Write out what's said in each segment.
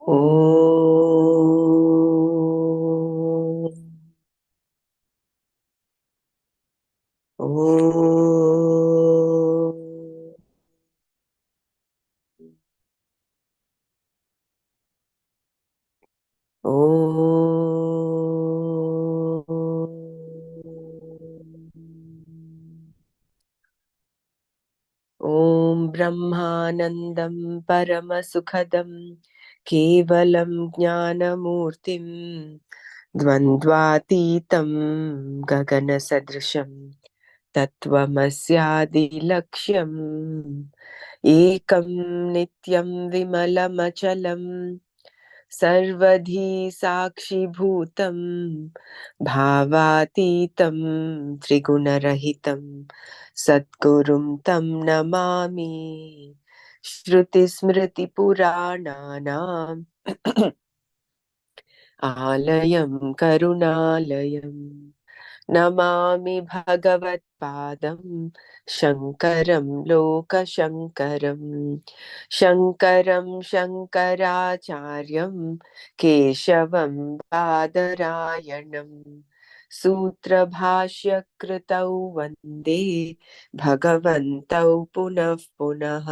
ॐ ॐ ब्रह्मानन्दं परमसुखदं केवलं ज्ञानमूर्तिं द्वन्द्वातीतं गगनसदृशं तत्त्वमस्यादिलक्ष्यम् एकं नित्यं विमलमचलं सर्वधी साक्षिभूतं भावातीतं त्रिगुणरहितं सद्गुरुं तं नमामि। श्रुतिस्मृतिपुराणानाम् आलयं करुणालयं नमामि भगवत्पादं शङ्करं लोकशङ्करं शङ्करं शङ्कराचार्यं केशवं बादरायणं सूत्रभाष्यकृतौ वन्दे भगवन्तौ पुनः पुनः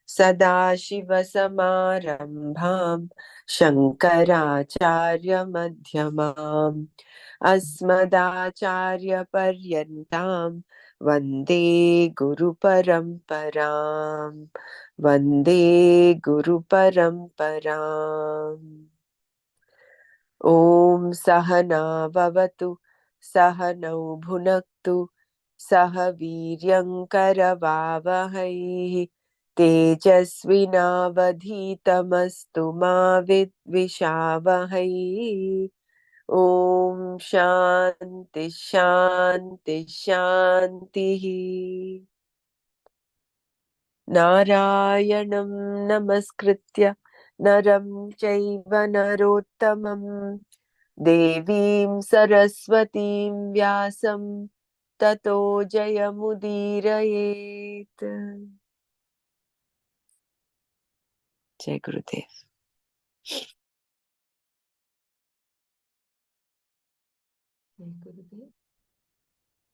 सदाशिवसमारम्भां शङ्कराचार्यमध्यमाम् अस्मदाचार्यपर्यन्तां वन्दे गुरुपरम्परां वन्दे गुरुपरम्पराम्। ॐ सहना भवतु सहनौ भुनक्तु सह वीर्यङ्करवावहै तेजस्विनावधीतमस्तु मा विद्विषावहै। ॐ शान्ति शान्ति शान्तिः। नारायणं नमस्कृत्य नरं चैव नरोत्तमं देवीं सरस्वतीं व्यासं ततो जयमुदीरयेत्। जय गुरुदेव। जय गुरुदेव।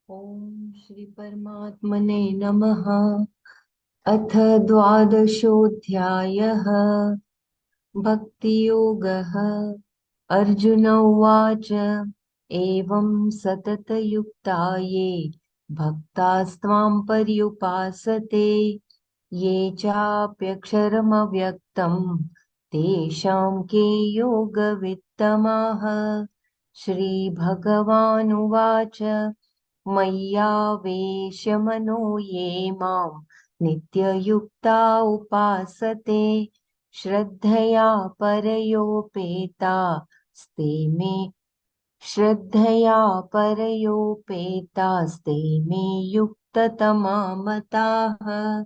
ओम श्री परमात्मने नमः। अथ द्वादशोऽध्यायः भक्तियोगः। अर्जुन उवाच एवं सततयुक्ता ये भक्तास्त्वां पर्युपासते ये चाप्यक्षरमव्यक्तं तेषां के योगवित्तमाः। श्रीभगवानुवाच मय्यावेश्य मनो ये मां नित्ययुक्ता उपासते श्रद्धया परयोपेतास्ते मे युक्ततमा मताः।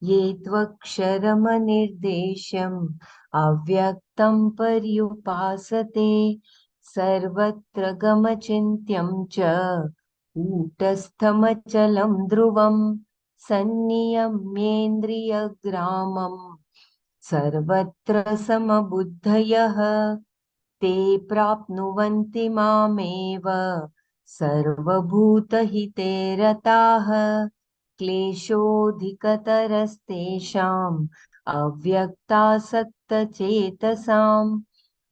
ये त्वक्षरमनिर्देश्यम् अव्यक्तं पर्युपासते सर्वत्र गमचिन्त्यं च कूटस्थमचलं ध्रुवं सन्नियम्येन्द्रियग्रामं सर्वत्र समबुद्धयः ते प्राप्नुवन्ति मामेव सर्वभूतहिते रताः। क्लेशोऽधिकतरस्तेषाम् अव्यक्तासक्तचेतसाम्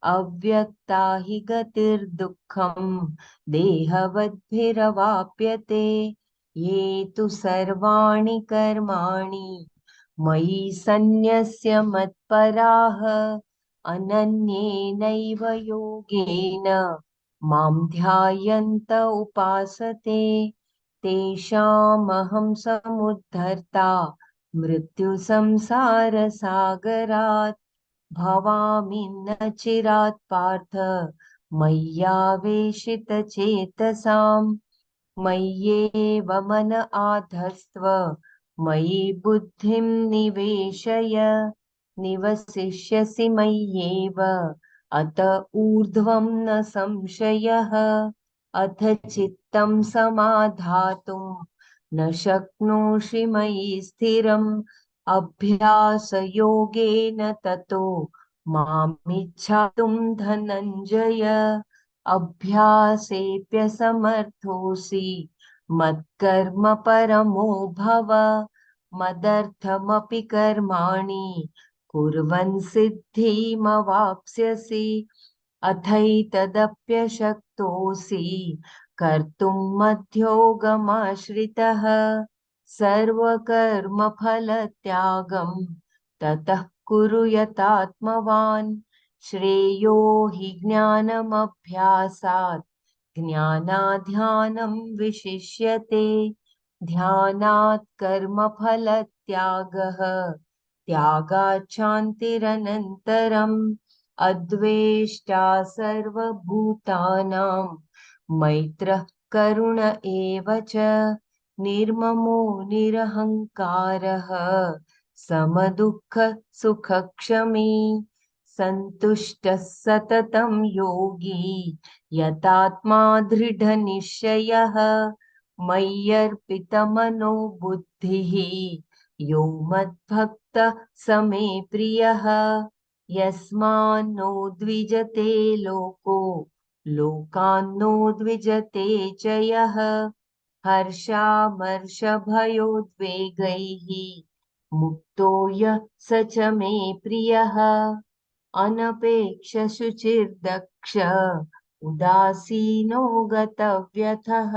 अव्यक्ता हि गतिर्दुःखम् देहवद्भिरवाप्यते। ये तु सर्वाणि कर्माणि मयि सन्न्यस्य मत्पराः अनन्येनैव योगेन मां ध्यायन्त उपासते तेषामहं समुद्धर्ता मृत्युसंसारसागरात् भवामि न चिरात् पार्थ मय्यावेशितचेतसाम् मय्येव मन आधस्त्व मयि बुद्धिं निवेशय निवसिष्यसि मय्येव अत ऊर्ध्वं न संशयः। अथ चित्तं समाधातुं न शक्नोषि मयि स्थिरम् अभ्यासयोगेन ततो मामिच्छातुं धनञ्जय अभ्यासेऽप्यसमर्थोऽसि मत्कर्म परमो भव मदर्थमपि कर्माणि कुर्वन् सिद्धिमवाप्स्यसि अथैतदप्यशक्तोऽसि कर्तुं मध्योगमाश्रितः सर्वकर्मफलत्यागं ततः कुरु यतात्मवान् श्रेयो हि ज्ञानमभ्यासात् ज्ञानाध्यानं विशिष्यते ध्यानात् कर्मफलत्यागः त्यागात् शान्तिरनन्तरम् अद्वेष्टा सर्वभूतानां मैत्रः करुण एव च निर्ममो निरहङ्कारः समदुःख सुखक्षमी सन्तुष्टः सततं योगी यतात्मा दृढनिश्चयः मय्यर्पितमनो बुद्धिः यो मद्भक्तः स मे प्रियः यस्मान्नो द्विजते लोको लोकान्नो द्विजते च यः हर्षामर्षभयोद्वेगैः मुक्तो यः स च मे प्रियः अनपेक्षशुचिर्दक्ष उदासीनो गतव्यथः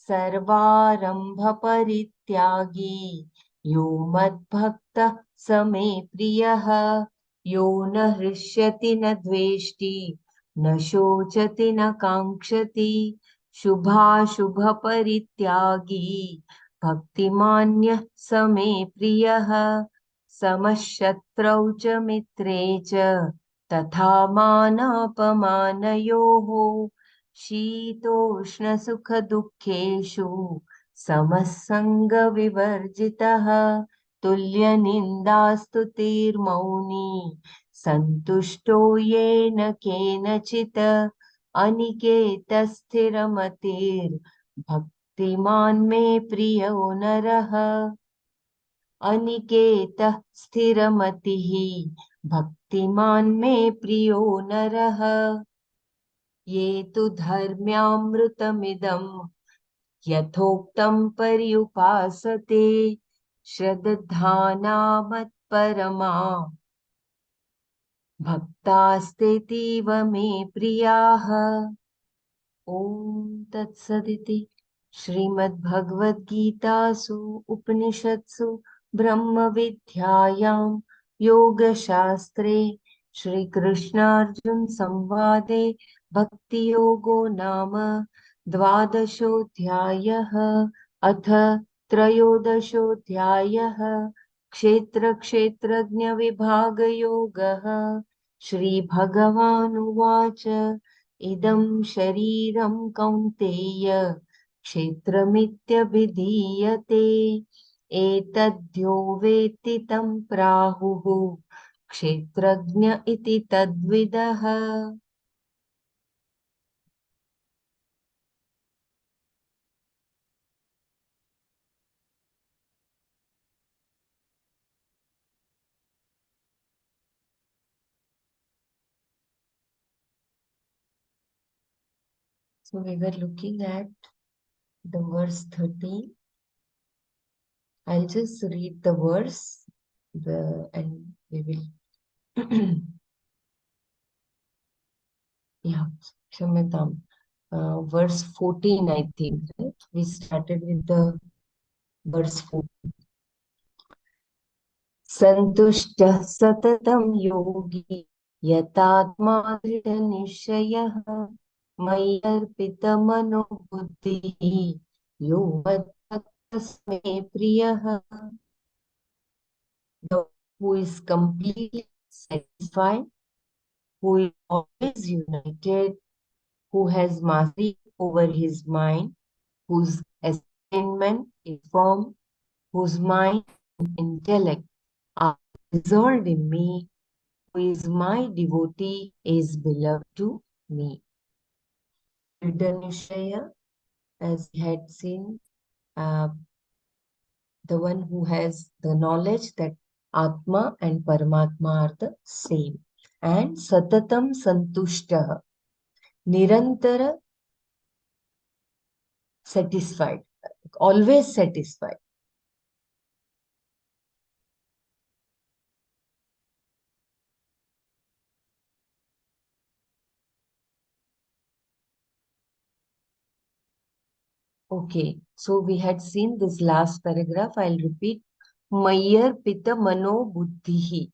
सर्वारम्भपरित्यागी यो मद्भक्तः स मे प्रियः यो न हृष्यति न द्वेष्टि न शोचति न काङ्क्षति शुभाशुभपरित्यागी भक्तिमान्यः स मे प्रियः समशत्रौ च मित्रे च तथा मानापमानयोः शीतोष्णसुखदुःखेषु समः सङ्गविवर्जितः तुल्यनिन्दास्तुतिर्मौनी सन्तुष्टो येन केनचित् अनिकेतस्थिरमतिर्भक्तिमान् मे प्रियो नरः अनिकेतः स्थिरमतिः भक्तिमान् मे प्रियो नरः ये तु धर्म्यामृतमिदं यथोक्तं पर्युपासते श्रद्धाना मत्परमा भक्तास्तेतीव मे प्रियाः ॐ तत्सदिति श्रीमद्भगवद्गीतासु उपनिषत्सु ब्रह्मविद्यायां योगशास्त्रे श्रीकृष्णार्जुनसंवादे भक्तियोगो नाम द्वादशोऽध्यायः अथ त्रयोदशोऽध्यायः क्षेत्रक्षेत्रज्ञविभागयोगः श्रीभगवानुवाच इदं शरीरं कौन्तेय क्षेत्रमित्यभिधीयते एतद्यो वेत्ति तं प्राहुः क्षेत्रज्ञ इति तद्विदः So we were looking at the verse 13. I'll just read the verse and we will yeah, Shamatam. Verse 14, I think, right? We started with the verse 14. Santushta satatam yogi yatatma dridhanishayah मय्यर्पितमनो बुद्धिः यो मद्भक्तस्मे प्रियः who is completely satisfied, who is always united, who has mastery over his mind, whose attainment is firm, whose mind and intellect are resolved in me, who is my devotee, is beloved to me. Nishaya, as we had seen, the one who has the knowledge that Atma and Paramatma are the same. and satatam santushtah, nirantara satisfied, always satisfied. Okay, so we had seen this last paragraph. I'll repeat. Mayar pita mano buddhihi.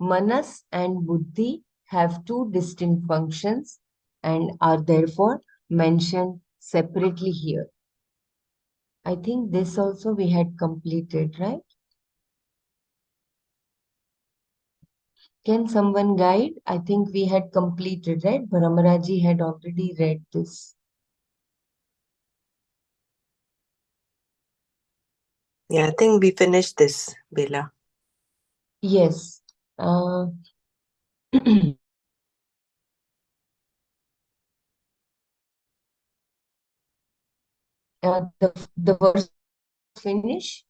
Manas and buddhi have two distinct functions and are therefore mentioned separately here. I think this also we had completed, right? Can someone guide? I think we had completed, right? Bharamaraji had already read this. Yeah, I think we finished this, Bela. Yes. The verse finish.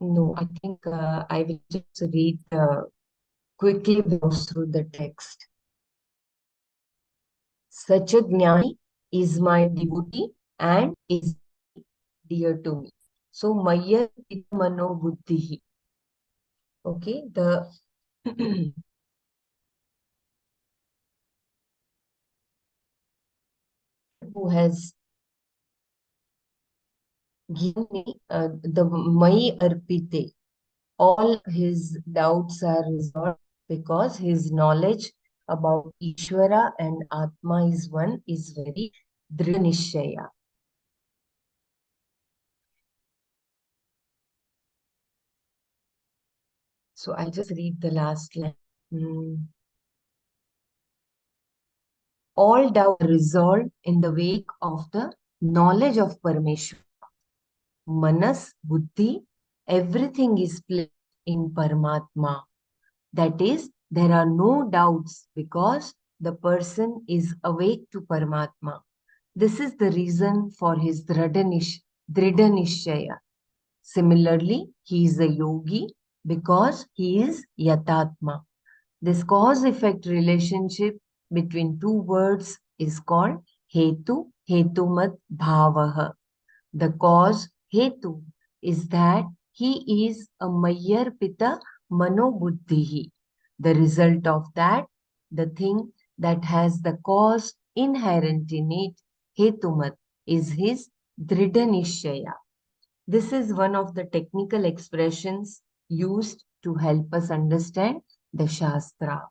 No, I think I will just read quickly browse through the text. Such a jnani is my devotee and is dear to me. So Maya Mano Buddhihi. Okay, the who has given me the Mai Arpite. All his doubts are resolved because his knowledge about Ishvara and Atma is one is very Dridhanishaya. So I'll just read the last line. All doubt resolved in the wake of the knowledge of Parmeshwara. Manas, Buddhi, everything is placed in Paramatma. That is, there are no doubts because the person is awake to Paramatma. This is the reason for his Dridhanishaya. Similarly, he is a yogi because he is Yatatma. This cause-effect relationship between two words is called Hetu Hetumat Bhavaha. The cause, Hetu, is that he is a Mayarpita Manobuddhihi. The result of that, the thing that has the cause inherent in it, Hetumat, is his Dridhanishaya. This is one of the technical expressions used to help us understand the Shastra.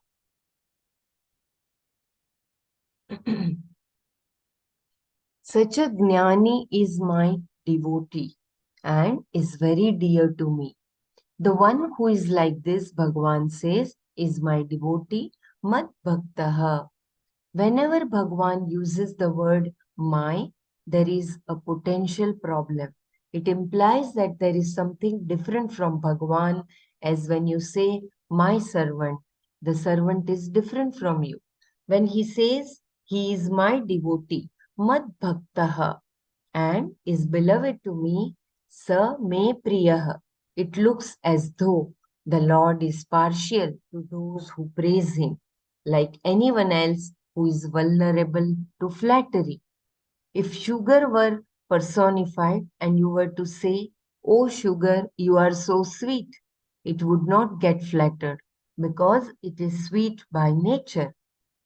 Such a jnani is my devotee and is very dear to me. The one who is like this, Bhagavan says, is my devotee, Mad Bhaktaha. Whenever Bhagavan uses the word my, there is a potential problem. It implies that there is something different from Bhagavan, as when you say, my servant, the servant is different from you. When he says, he is my devotee, Mad Bhaktaha, and is beloved to me, Sa me Priyaha. It looks as though the Lord is partial to those who praise him, like anyone else who is vulnerable to flattery. If sugar were personified and you were to say, oh sugar, you are so sweet, it would not get flattered because it is sweet by nature.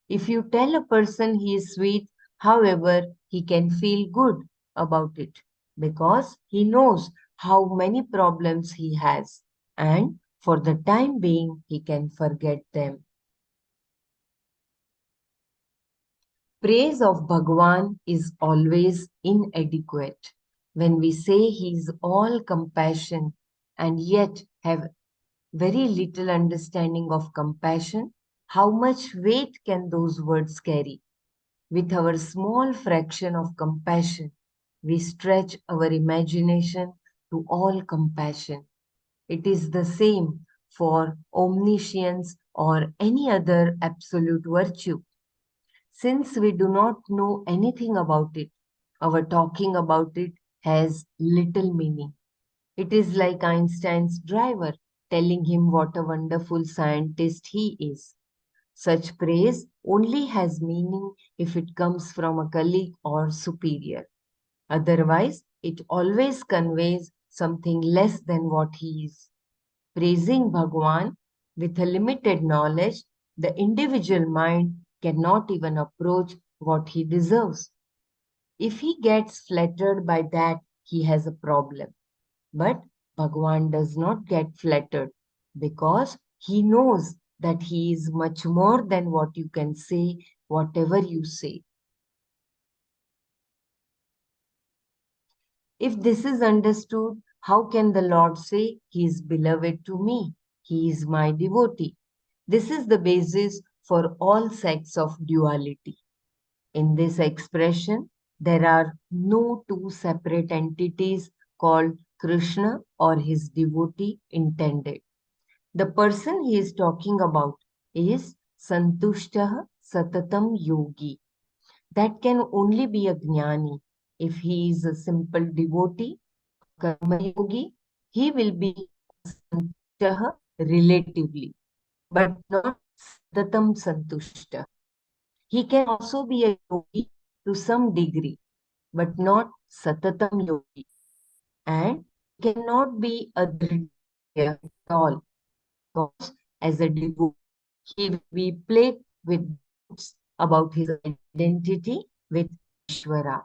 If you tell a person he is sweet, however, he can feel good about it because he knows how many problems he has and for the time being he can forget them. Praise of Bhagavan is always inadequate. When we say he is all compassion and yet have very little understanding of compassion, how much weight can those words carry? With our small fraction of compassion, we stretch our imagination to all compassion. It is the same for omniscience or any other absolute virtue. Since we do not know anything about it, Our talking about it has little meaning. It is like Einstein's driver telling him what a wonderful scientist he is. Such praise only has meaning if it comes from a colleague or superior. Otherwise, it always conveys something less than what he is. Praising Bhagwan with a limited knowledge, the individual mind cannot even approach what he deserves. If he gets flattered by that, he has a problem. But Bhagwan does not get flattered because he knows that he is much more than what you can say, whatever you say. If this is understood, how can the Lord say, He is beloved to me? He is my devotee. This is the basis for all sects of duality. In this expression, there are no two separate entities called Krishna or his devotee intended. The person he is talking about is Santushtah Satatam Yogi. That can only be a Jnani. If he is a simple devotee, a Karma Yogi, he will be Santushtah relatively, but not Satatam Santushta. He can also be a yogi to some degree, but not Satatam yogi. And he cannot be a Dridya at all, because as a devotee, he will be plagued with doubts about his identity with Ishvara.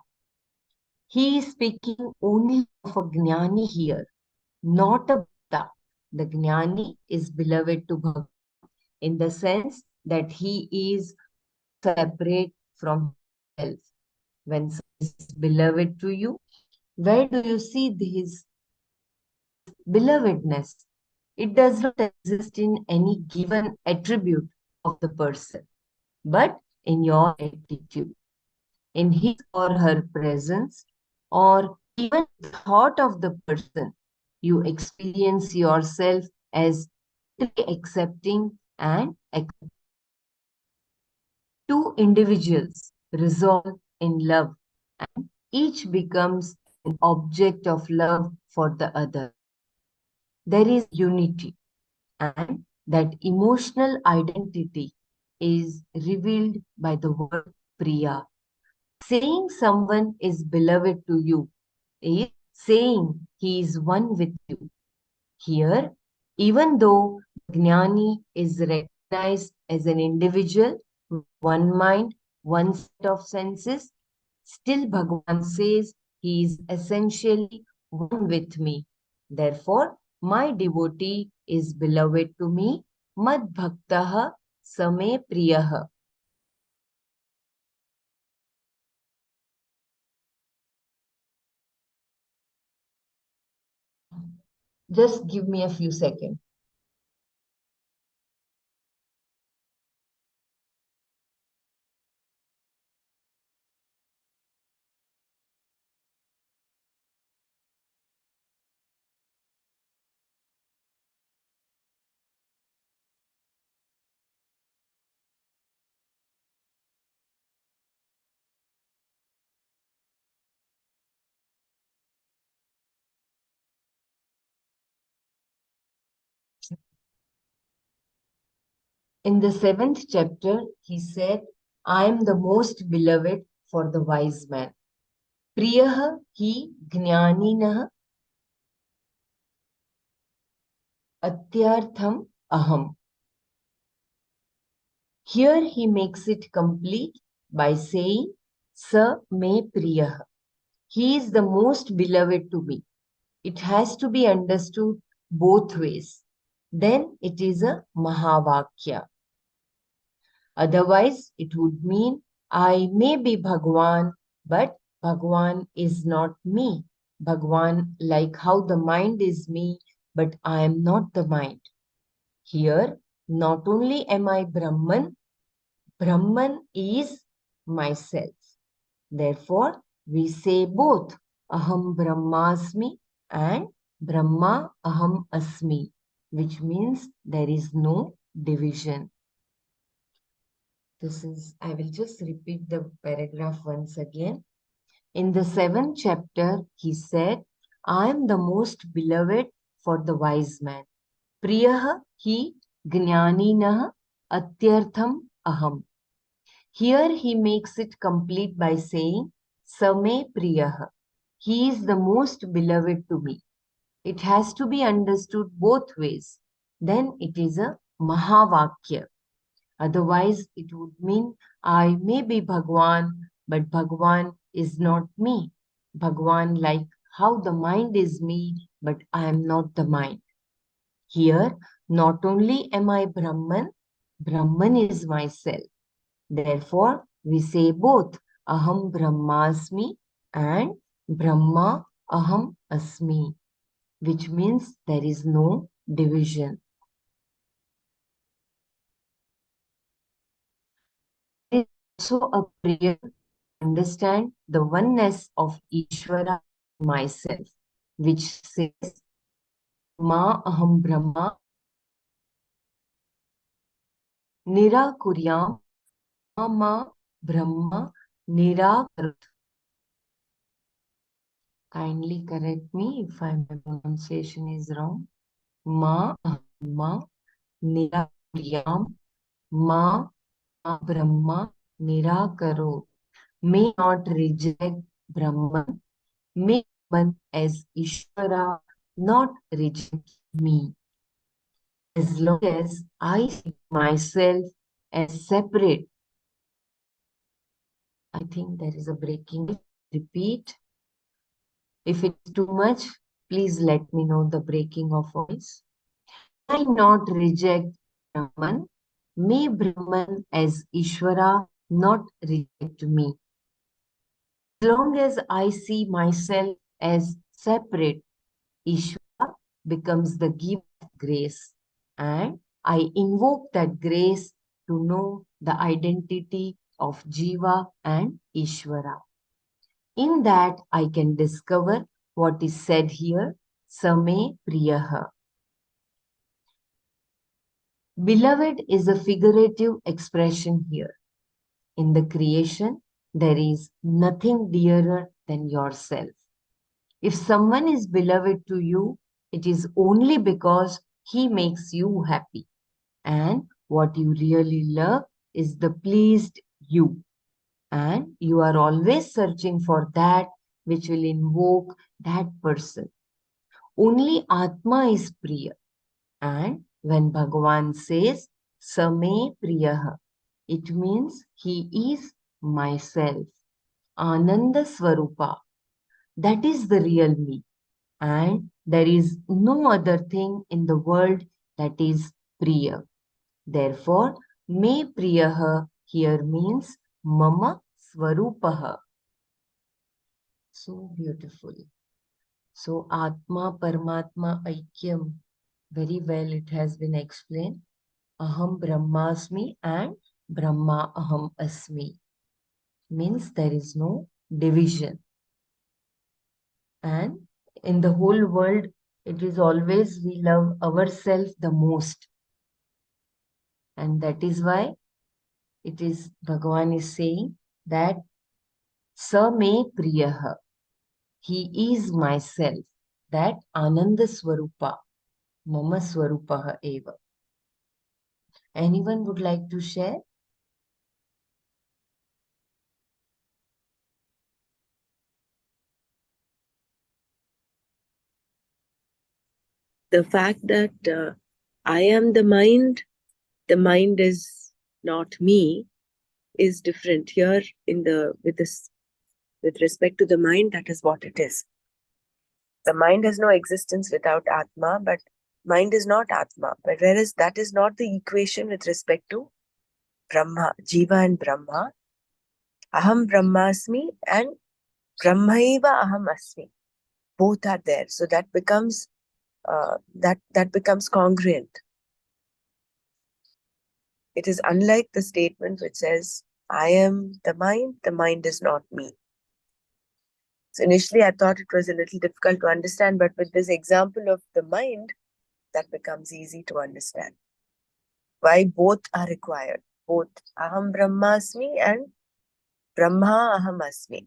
He is speaking only of a Jnani here, not a Bhakta. The Jnani is beloved to Bhagavan in the sense that he is not separate from himself. When someone is beloved to you, where do you see this belovedness? It does not exist in any given attribute of the person, but in your attitude, in his or her presence, or even thought of the person. You experience yourself as totally accepting and two individuals resolve in love, and each becomes an object of love for the other. There is unity, and that emotional identity is revealed by the word Priya. Saying someone is beloved to you is saying he is one with you. Here, even though Jnani is recognized as an individual with one mind, one set of senses, still Bhagavan says he is essentially one with me. Therefore, my devotee is beloved to me, Mad Bhaktaha Same Priyaha. Just give me a few seconds. In the seventh chapter, he said, I am the most beloved for the wise man. Priyaha hi jnaninah atyartham aham. Here he makes it complete by saying, Sa me priyah. He is the most beloved to me. It has to be understood both ways. Then it is a Mahavakya. Otherwise, it would mean I may be Bhagwan, but Bhagwan is not me. Bhagwan, like how the mind is me, but I am not the mind. Here, not only am I Brahman, Brahman is myself. Therefore, we say both Aham Brahmasmi and Brahma Aham Asmi, which means there is no division. I will just repeat the paragraph once again. In the 7th chapter, he said, I am the most beloved for the wise man. Priyah hi jnaninah atyartham aham. Here he makes it complete by saying, Same Priyah. He is the most beloved to me. It has to be understood both ways. Then it is a Mahavakya. Otherwise, it would mean I may be Bhagwan, but Bhagwan is not me. Bhagwan, like how the mind is me, but I am not the mind. Here, not only am I Brahman, Brahman is myself. Therefore, we say both Aham Brahmasmi and Brahma Aham Asmi, which means there is no division. There is also a prayer to understand the oneness of Ishvara and myself, which says Ma Aham Brahma Nirakuryam Ma Brahma Nirakarut. Kindly correct me if my pronunciation is wrong. Ma Aham Nirakuryam Ma Brahma Nirakaro. May not reject Brahman. May Brahman as Ishvara not reject me. As long as I see myself as separate. I think there is a breaking. Repeat. If it's too much, please let me know the breaking of voice. I not reject Brahman. May Brahman as Ishvara not reject me. As long as I see myself as separate, Ishvara becomes the giver of grace, and I invoke that grace to know the identity of Jiva and Ishvara. In that, I can discover what is said here, Same Priyaha. Beloved is a figurative expression here. In the creation, there is nothing dearer than yourself. If someone is beloved to you, it is only because he makes you happy. And what you really love is the pleased you. And you are always searching for that which will invoke that person. Only Atma is Priya. And when Bhagavan says, Same Priyaha, it means he is myself. Ananda Swarupa. That is the real me. And there is no other thing in the world that is Priya. Therefore, Me Priyaha here means Mama Swarupaha. So beautiful. So Atma Paramatma Aikyam. Very well it has been explained. Aham Brahmasmi and Brahma Aham Asmi. Means there is no division. And in the whole world, it is always we love ourselves the most. And that is why it is Bhagavan is saying that Sa me Priyaha. He is myself. That Ananda Swarupa. Mama Swarupaha eva. Anyone would like to share? The fact that I am the mind is not me, is different here with respect to the mind. That is what it is. The mind has no existence without Atma, but mind is not Atma. But whereas that is not the equation with respect to Brahma, Jiva and Brahma. Aham Brahmasmi and Brahmaiva Aham Asmi. Both are there. So that becomes that becomes congruent. It is unlike the statement which says, I am the mind is not me. So initially I thought it was a little difficult to understand, but with this example of the mind, that becomes easy to understand. Why both are required. Both Aham Brahmasmi and Brahma Aham Asmi.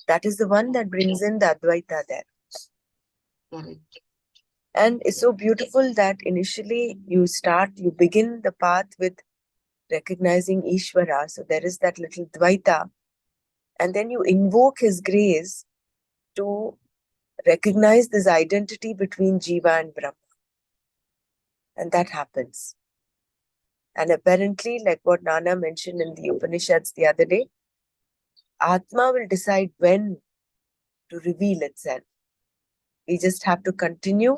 That is the one that brings in the Advaita there. Correct. And it's so beautiful that initially you begin the path with recognizing Ishvara. So there is that little Dvaita. And then you invoke his grace to recognize this identity between Jiva and Brahma. And that happens. And apparently, like what Nana mentioned in the Upanishads the other day, Atma will decide when to reveal itself. We just have to continue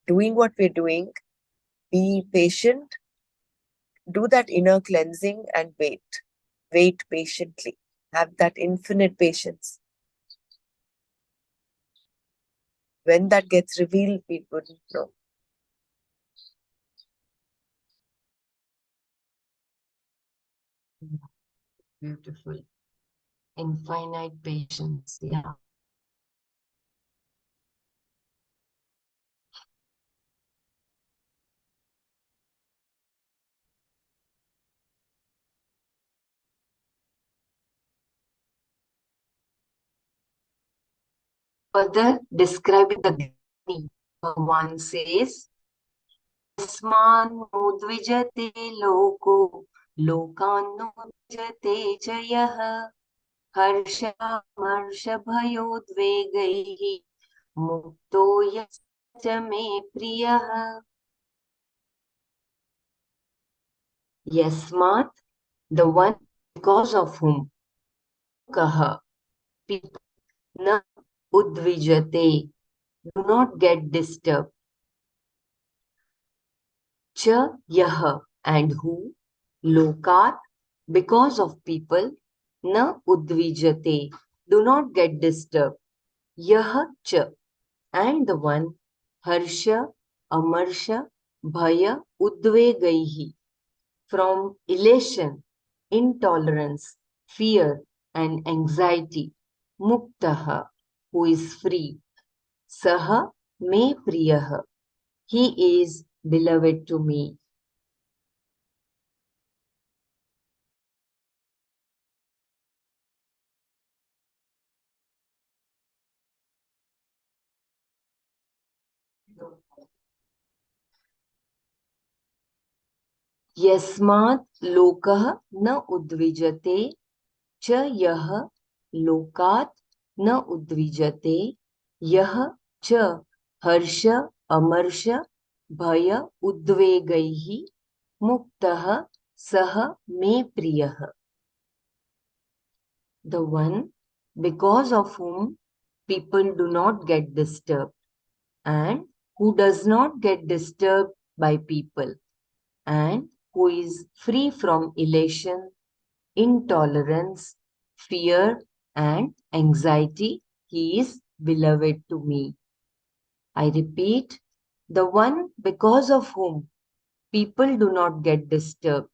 doing what we're doing, be patient, do that inner cleansing, and wait. Wait patiently. Have that infinite patience. When that gets revealed, we wouldn't know. Beautiful. Infinite patience. Yeah. Further describing the Gnani, one says, Yasman nodvijate loko, lokan nodvijate jayah, harsha marsha bhayodvegaihi, mukto yasya me priyah. Yasmat, the one because of whom, lokaha, people, na udvijate, do not get disturbed. Cha yah, and who, lokat, because of people, na udvijate, do not get disturbed. Yah cha, and the one, harsha, amarsha, bhaya, udvegaihi, from elation, intolerance, fear, and anxiety, muktaha, who is free, saha me priyah, he is beloved to me. यस्मात् लोकः न उद्विजते च यः लोकात् न उद्विजते यः च हर्ष अमर्ष भय उद्वेगैः मुक्तः सः मे प्रियः. The one because of whom people do not get disturbed and who does not get disturbed by people and who is free from elation, intolerance, fear, and anxiety, he is beloved to me. I repeat, the one because of whom people do not get disturbed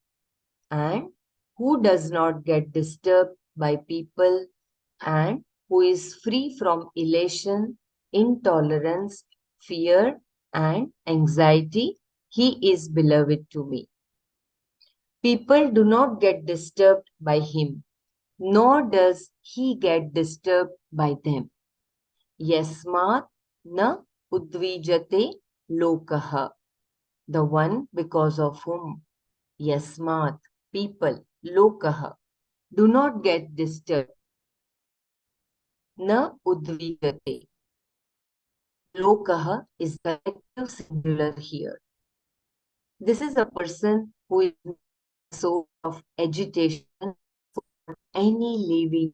and who does not get disturbed by people and who is free from elation, intolerance, fear, and anxiety, he is beloved to me. People do not get disturbed by him, nor does he get disturbed by them. Yasmat na udvijate lokaha, the one because of whom, yasmat, people, lokaha, do not get disturbed. Na udvijate. Lokaha is collective singular here. This is a person who is not a source of agitation for any living.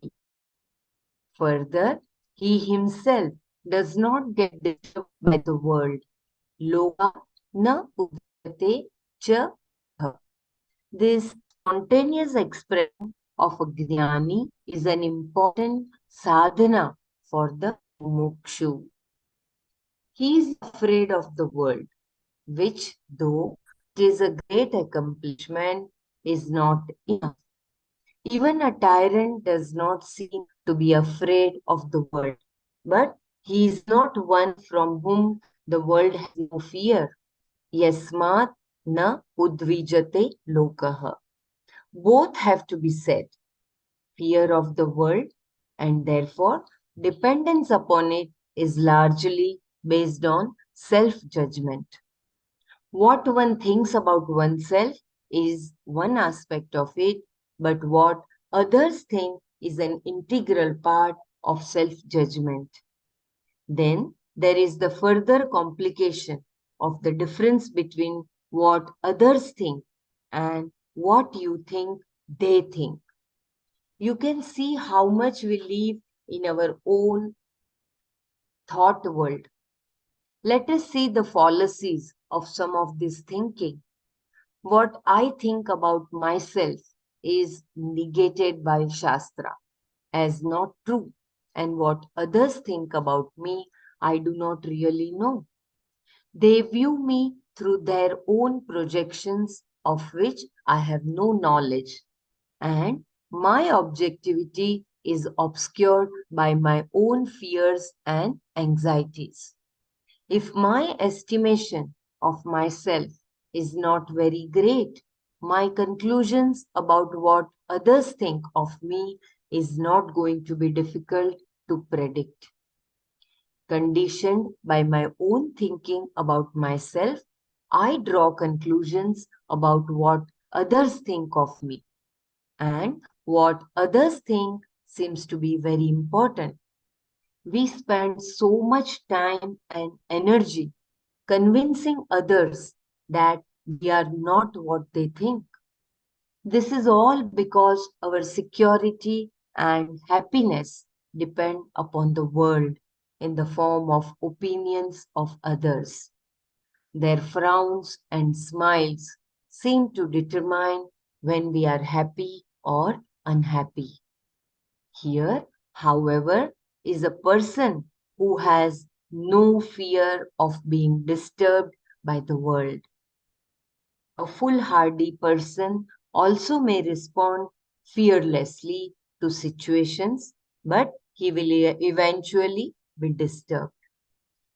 Further, he himself does not get disturbed by the world. Loka na udhyate cha. This spontaneous expression of a jnani is an important sadhana for the mukshu. He is afraid of the world, which, though it is a great accomplishment, is not enough. Even a tyrant does not seem to be afraid of the world, but he is not one from whom the world has no fear. Yasmat na udvijate lokaha. Both have to be said. Fear of the world and therefore dependence upon it is largely based on self-judgment. What one thinks about oneself is one aspect of it, but what others think is an integral part of self-judgment. Then there is the further complication of the difference between what others think and what you think they think. You can see how much we live in our own thought world. Let us see the fallacies of some of this thinking. What I think about myself is negated by Shastra as not true, and what others think about me, I do not really know. They view me through their own projections of which I have no knowledge, and my objectivity is obscured by my own fears and anxieties. If my estimation of myself is not very great, my conclusions about what others think of me is not going to be difficult to predict. Conditioned by my own thinking about myself, I draw conclusions about what others think of me. And what others think seems to be very important. We spend so much time and energy convincing others that we are not what they think. This is all because our security and happiness depend upon the world in the form of opinions of others. Their frowns and smiles seem to determine when we are happy or unhappy. Here, however, is a person who has no fear of being disturbed by the world. A foolhardy person also may respond fearlessly to situations, but he will eventually be disturbed.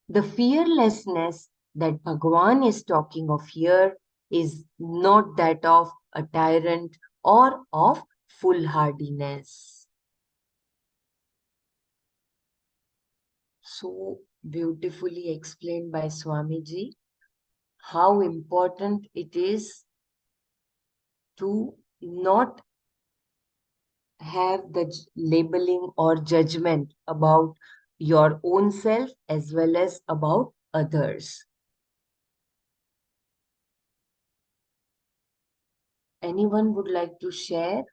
The fearlessness that Bhagwan is talking of here is not that of a tyrant or of foolhardiness. So beautifully explained by Swamiji how important it is to not have the labeling or judgment about your own self as well as about others. Anyone would like to share?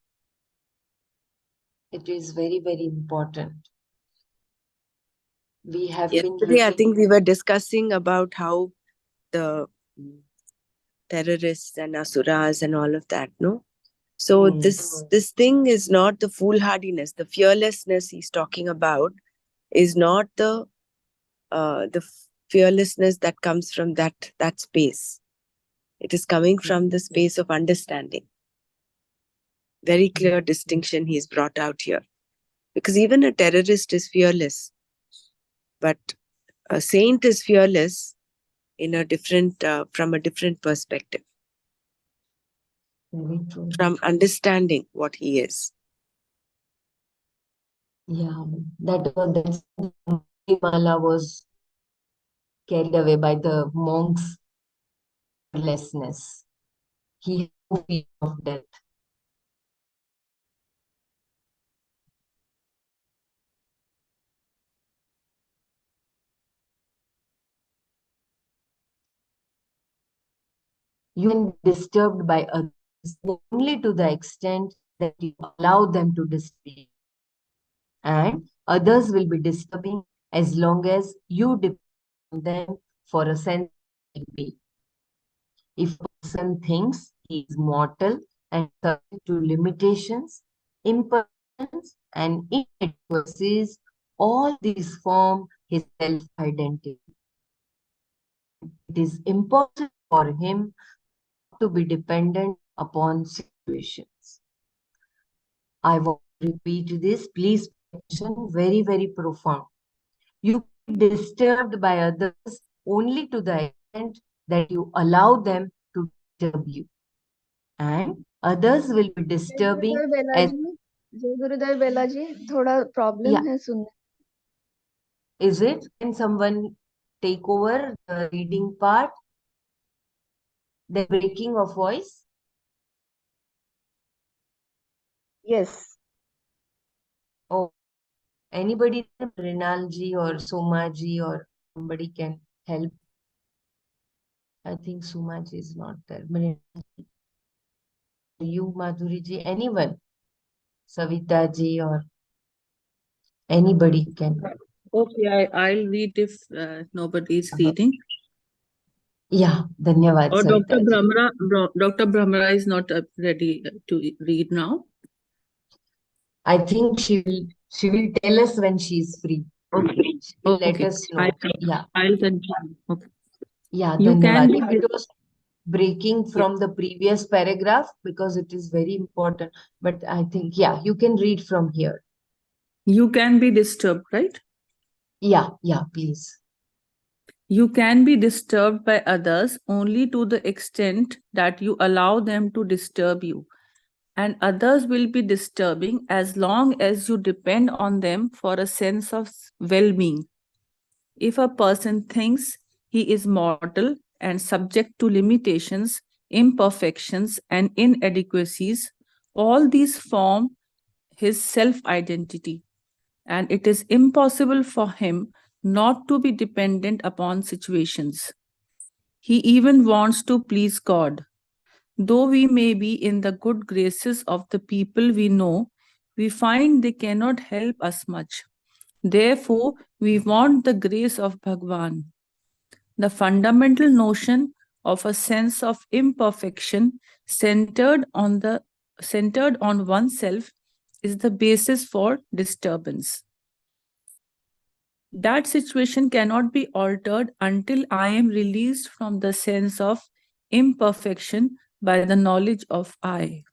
It is very, very important. We have been Yesterday, I living. think we were discussing about how the terrorists and asuras and all of that, no? So this thing is not the foolhardiness, the fearlessness he's talking about is not the fearlessness that comes from that space. It is coming from the space of understanding. Very clear distinction he's brought out here. Because even a terrorist is fearless, but a saint is fearless in a different from a different perspective. Very true. From understanding what he is. Yeah, that's Mala was carried away by the monk's fearlessness. He had no fear of death. You can be disturbed by others only to the extent that you allow them to disturb you. And others will be disturbing as long as you depend on them for a sense of well-being. If a person thinks he is mortal and subject to limitations, imperfections, and inadequacies, all these form his self-identity. And it is impossible for him not to be dependent upon situations. I want to repeat this. Please pay attention. Very, very profound. You can be disturbed by others only to the extent that you allow them to disturb you. And others will be disturbing as जय गुरुदेव बेला जी, थोड़ा problem Yeah, है सुनने। is it? Can someone take over the reading part? The breaking of voice? Yes. Oh, anybody, Rinal ji or Soma ji or somebody can help. I think Suma ji is not there. Mrinal ji, you, Madhuri ji, anyone, Savita ji or anybody can. Okay, I'll read if nobody is reading. Yeah, Dhanyavad, Or Dr. Savita ji. Dr. Brahmara is not ready to read now. I think she will tell us when she is free. Okay. She will let Okay. us know. Yeah, I'll continue. Okay. yeah, You can Dhanyavad. be It was breaking yeah. from the previous paragraph because it is very important. But I think, yeah, you can read from here. You can be disturbed, right? Yeah, please. You can be disturbed by others only to the extent that you allow them to disturb you. And others will be disturbing as long as you depend on them for a sense of well being. If a person thinks he is mortal and subject to limitations, imperfections, and inadequacies, all these form his self identity, and it is impossible for him not to be dependent upon situations. He even wants to please God. Though we may be in the good graces of the people we know, we find they cannot help us much. Therefore, we want the grace of Bhagwan. The fundamental notion of a sense of imperfection centered on oneself is the basis for disturbance. That situation cannot be altered until I am released from the sense of imperfection by the knowledge of I.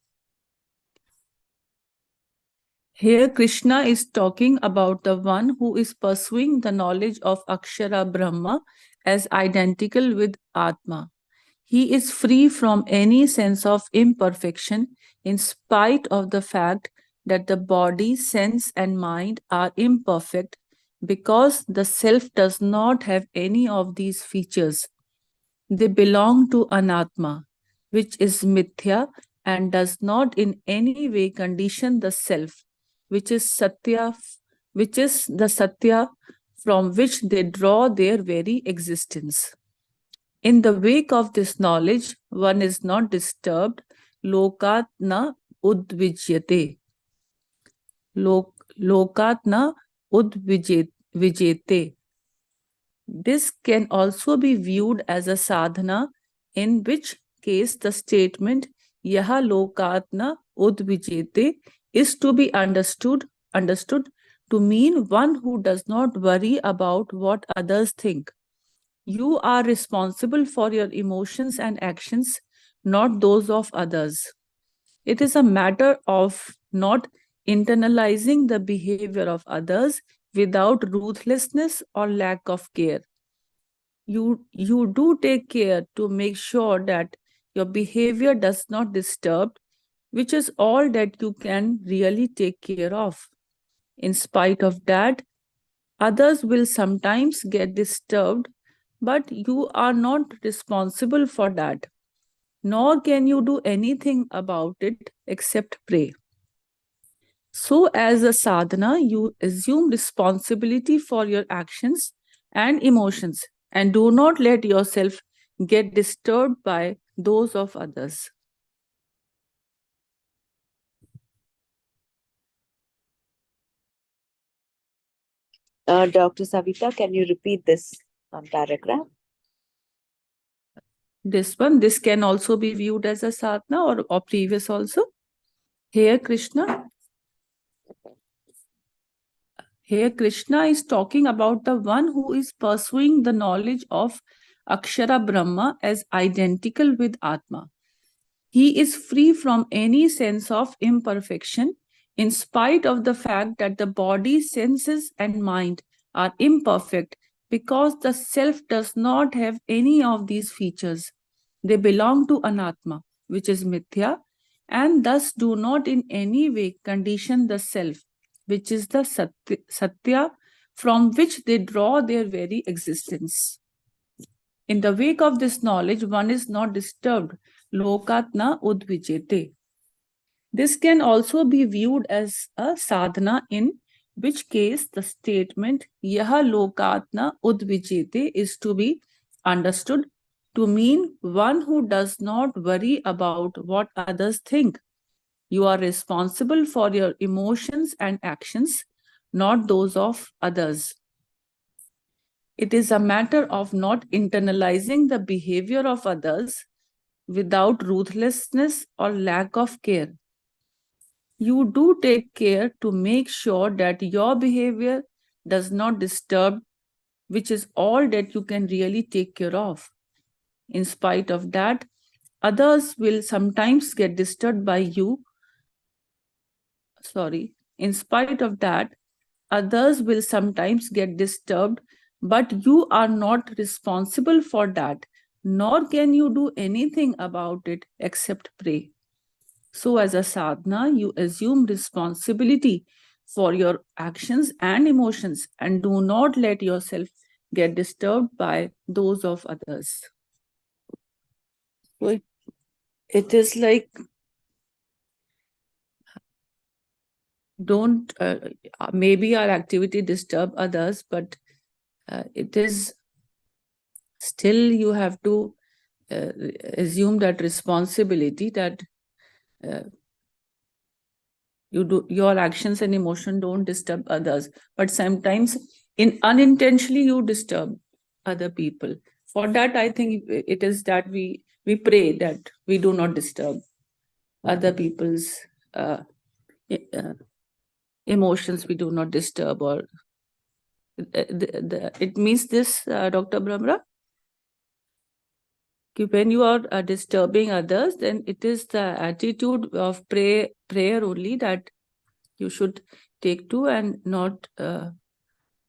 Here, Krishna is talking about the one who is pursuing the knowledge of Akshara Brahma as identical with Atma. He is free from any sense of imperfection in spite of the fact that the body, sense, and mind are imperfect because the self does not have any of these features. They belong to Anatma, which is mithya and does not in any way condition the self, which is satya, which is the satya from which they draw their very existence. In the wake of this knowledge, one is not disturbed. Lokat na udvijyate. Lokat na udvijete. This can also be viewed as a sadhana, in which case the statement Yaha lokatna udvijete is to be understood to mean one who does not worry about what others think. You are responsible for your emotions and actions, not those of others. It is a matter of not internalizing the behavior of others without ruthlessness or lack of care. You do take care to make sure that your behavior does not disturb, which is all that you can really take care of. In spite of that, others will sometimes get disturbed, but you are not responsible for that, nor can you do anything about it except pray. So, as a sadhana, you assume responsibility for your actions and emotions and do not let yourself get disturbed by those of others. Dr. Savita, can you repeat this paragraph? This can also be viewed as a sadhana or previous also. Here, Krishna is talking about the one who is pursuing the knowledge of Akshara Brahma as identical with Atma. He is free from any sense of imperfection in spite of the fact that the body, senses, and mind are imperfect because the self does not have any of these features. They belong to Anatma, which is Mithya, and thus do not in any way condition the self, which is the satya from which they draw their very existence. In the wake of this knowledge, one is not disturbed. Lokatna udvijete. This can also be viewed as a sadhana, in which case the statement Yaha Lokatna Udvijete is to be understood to mean one who does not worry about what others think. You are responsible for your emotions and actions, not those of others. It is a matter of not internalizing the behavior of others without ruthlessness or lack of care. You do take care to make sure that your behavior does not disturb, which is all that you can really take care of. In spite of that, others will sometimes get disturbed by you. In spite of that, others will sometimes get disturbed, but you are not responsible for that, nor can you do anything about it except pray. So, as a sadhana, you assume responsibility for your actions and emotions and do not let yourself get disturbed by those of others. So it is like, don't, maybe our activity disturb others, but it is still you have to assume that responsibility that you do, your actions and emotion don't disturb others, but sometimes unintentionally you disturb other people. For that, I think it is that we pray that we do not disturb other people's uh, emotions, we do not disturb, or it means this, Dr. Brahmra, when you are disturbing others, then it is the attitude of prayer only that you should take to, and not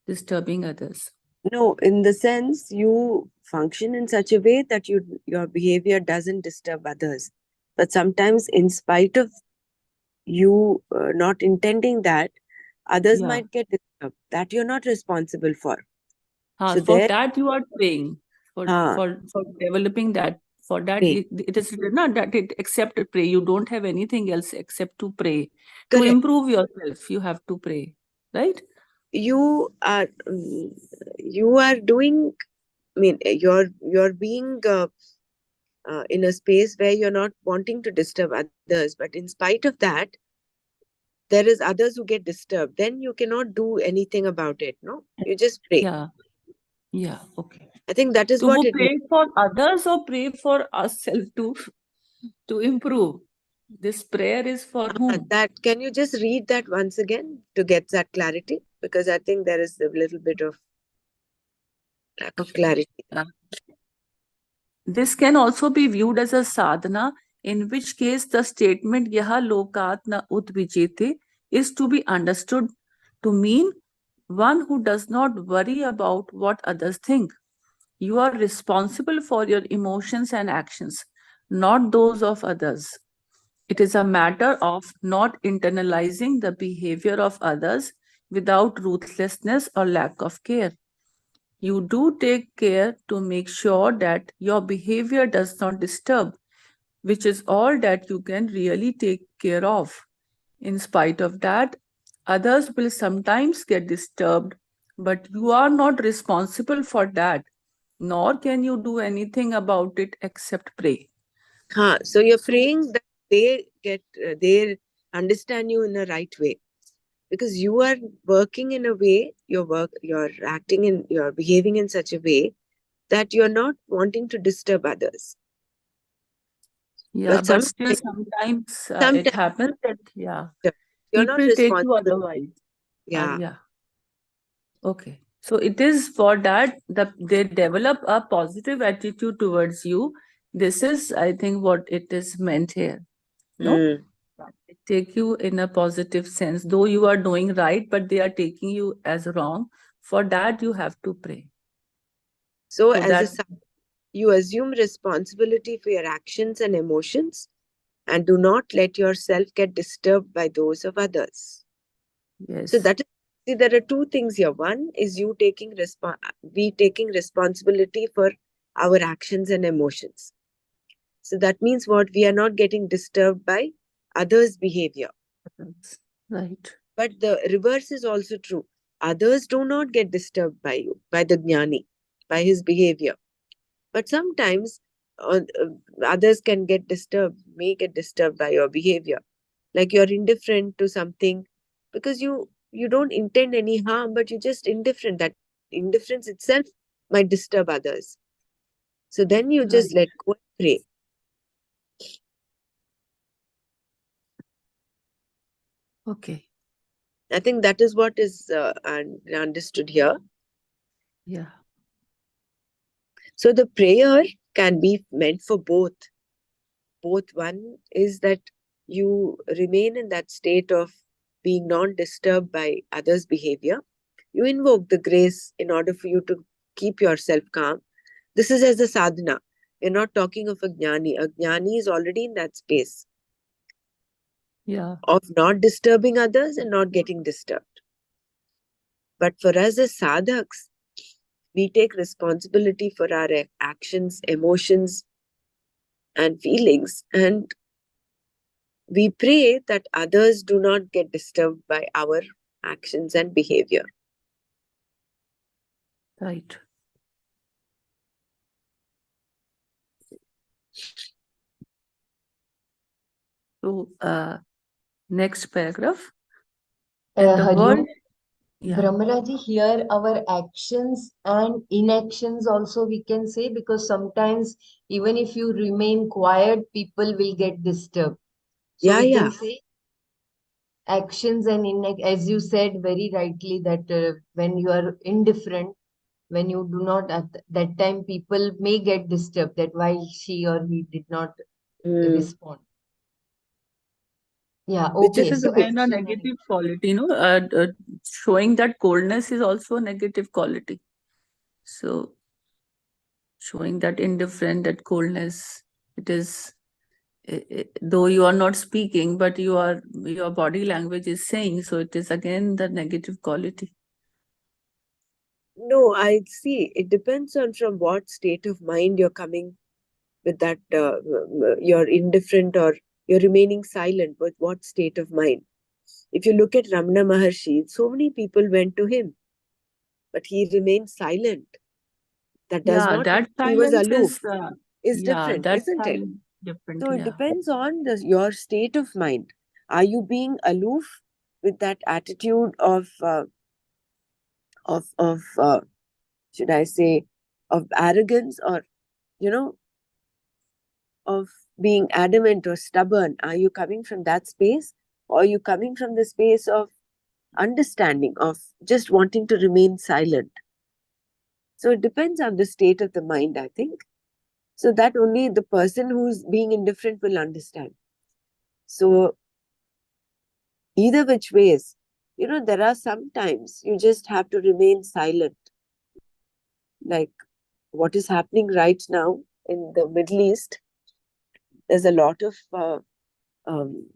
disturbing others. No, in the sense you function in such a way that your behavior doesn't disturb others. But sometimes, in spite of you not intending that, others might get disturbed. That you're not responsible for. So for there, that you are praying, for developing that. For that, pray. it is not that it except to pray. You don't have anything else except to pray. To Correct. improve yourself, you have to pray, right? You are doing. I mean, you're being in a space where you're not wanting to disturb others, but in spite of that, there is others who get disturbed. Then you cannot do anything about it. No, you just pray. Yeah, okay. I think that is To what it pray means. for others or pray for ourselves to improve. This prayer is for whom? That can you just read that once again to get that clarity? Because I think there is a little bit of lack of clarity. This can also be viewed as a sadhana, in which case the statement Yaha Lokat na Udvijete is to be understood to mean one who does not worry about what others think. You are responsible for your emotions and actions, not those of others. It is a matter of not internalizing the behavior of others without ruthlessness or lack of care. You do take care to make sure that your behavior does not disturb, which is all that you can really take care of. In spite of that, others will sometimes get disturbed, but you are not responsible for that, nor can you do anything about it except pray. So you're praying that they understand you in the right way, because you are working in a way, you're acting in, you're behaving in such a way that you're not wanting to disturb others. Yeah, but still sometimes it happens that, you're not people take you responsible. otherwise. Yeah. Okay. So it is for that they develop a positive attitude towards you. This is, I think, what it is meant here. No? They take you in a positive sense. Though you are doing right, but they are taking you as wrong. For that, you have to pray. So as you assume responsibility for your actions and emotions, and do not let yourself get disturbed by those of others. So Yes. that is, see, there are two things here. One is you taking we taking responsibility for our actions and emotions. So that means what? We are not getting disturbed by others' behavior. Right. But the reverse is also true. Others do not get disturbed by you, by the jnani, by his behavior. But sometimes others can get disturbed, may get disturbed by your behavior. Like you're indifferent to something because you don't intend any harm, but you're just indifferent. That indifference itself might disturb others. So then you just Right. let go and pray. Okay. I think that is what is understood here. Yeah. So the prayer can be meant for both. Both, one is that you remain in that state of being not disturbed by others' behavior. You invoke the grace in order for you to keep yourself calm. This is as a sadhana. We're not talking of a jnani. A jnani is already in that space Yeah. of not disturbing others and not getting disturbed. But for us as sadhaks, we take responsibility for our actions, emotions, and feelings, and we pray that others do not get disturbed by our actions and behavior. Right. So, next paragraph. And the Hari world, Om. yeah, Brahmaraji, here our actions and inactions also we can say, because sometimes even if you remain quiet, people will get disturbed. So Yeah, we yeah. can say actions and as you said very rightly, that when you are indifferent, when you do not at that time, people may get disturbed that why she or he did not Mm. respond. Yeah, Which this okay. is is the So again a action and negative quality, showing that coldness is also a negative quality. So, showing that indifferent, that coldness, it is, though you are not speaking, but your body language is saying, so it is again the negative quality. no, I see. It depends on from what state of mind you're coming with that. You're indifferent or you're remaining silent. With what state of mind? If you look at Ramana Maharshi, so many people went to him, but he remained silent. That does Yeah, not mean that he was silence aloof. is, It's yeah, different, that isn't it? silence different. So it Yeah. depends on your state of mind. Are you being aloof with that attitude of should I say of arrogance, or you know of being adamant or stubborn? Are you coming from that space, or are you coming from the space of understanding, of just wanting to remain silent? So it depends on the state of the mind, I think. So that only the person who's being indifferent will understand. So either which ways, there are some times you just have to remain silent. Like what is happening right now in the Middle East, there's a lot of um,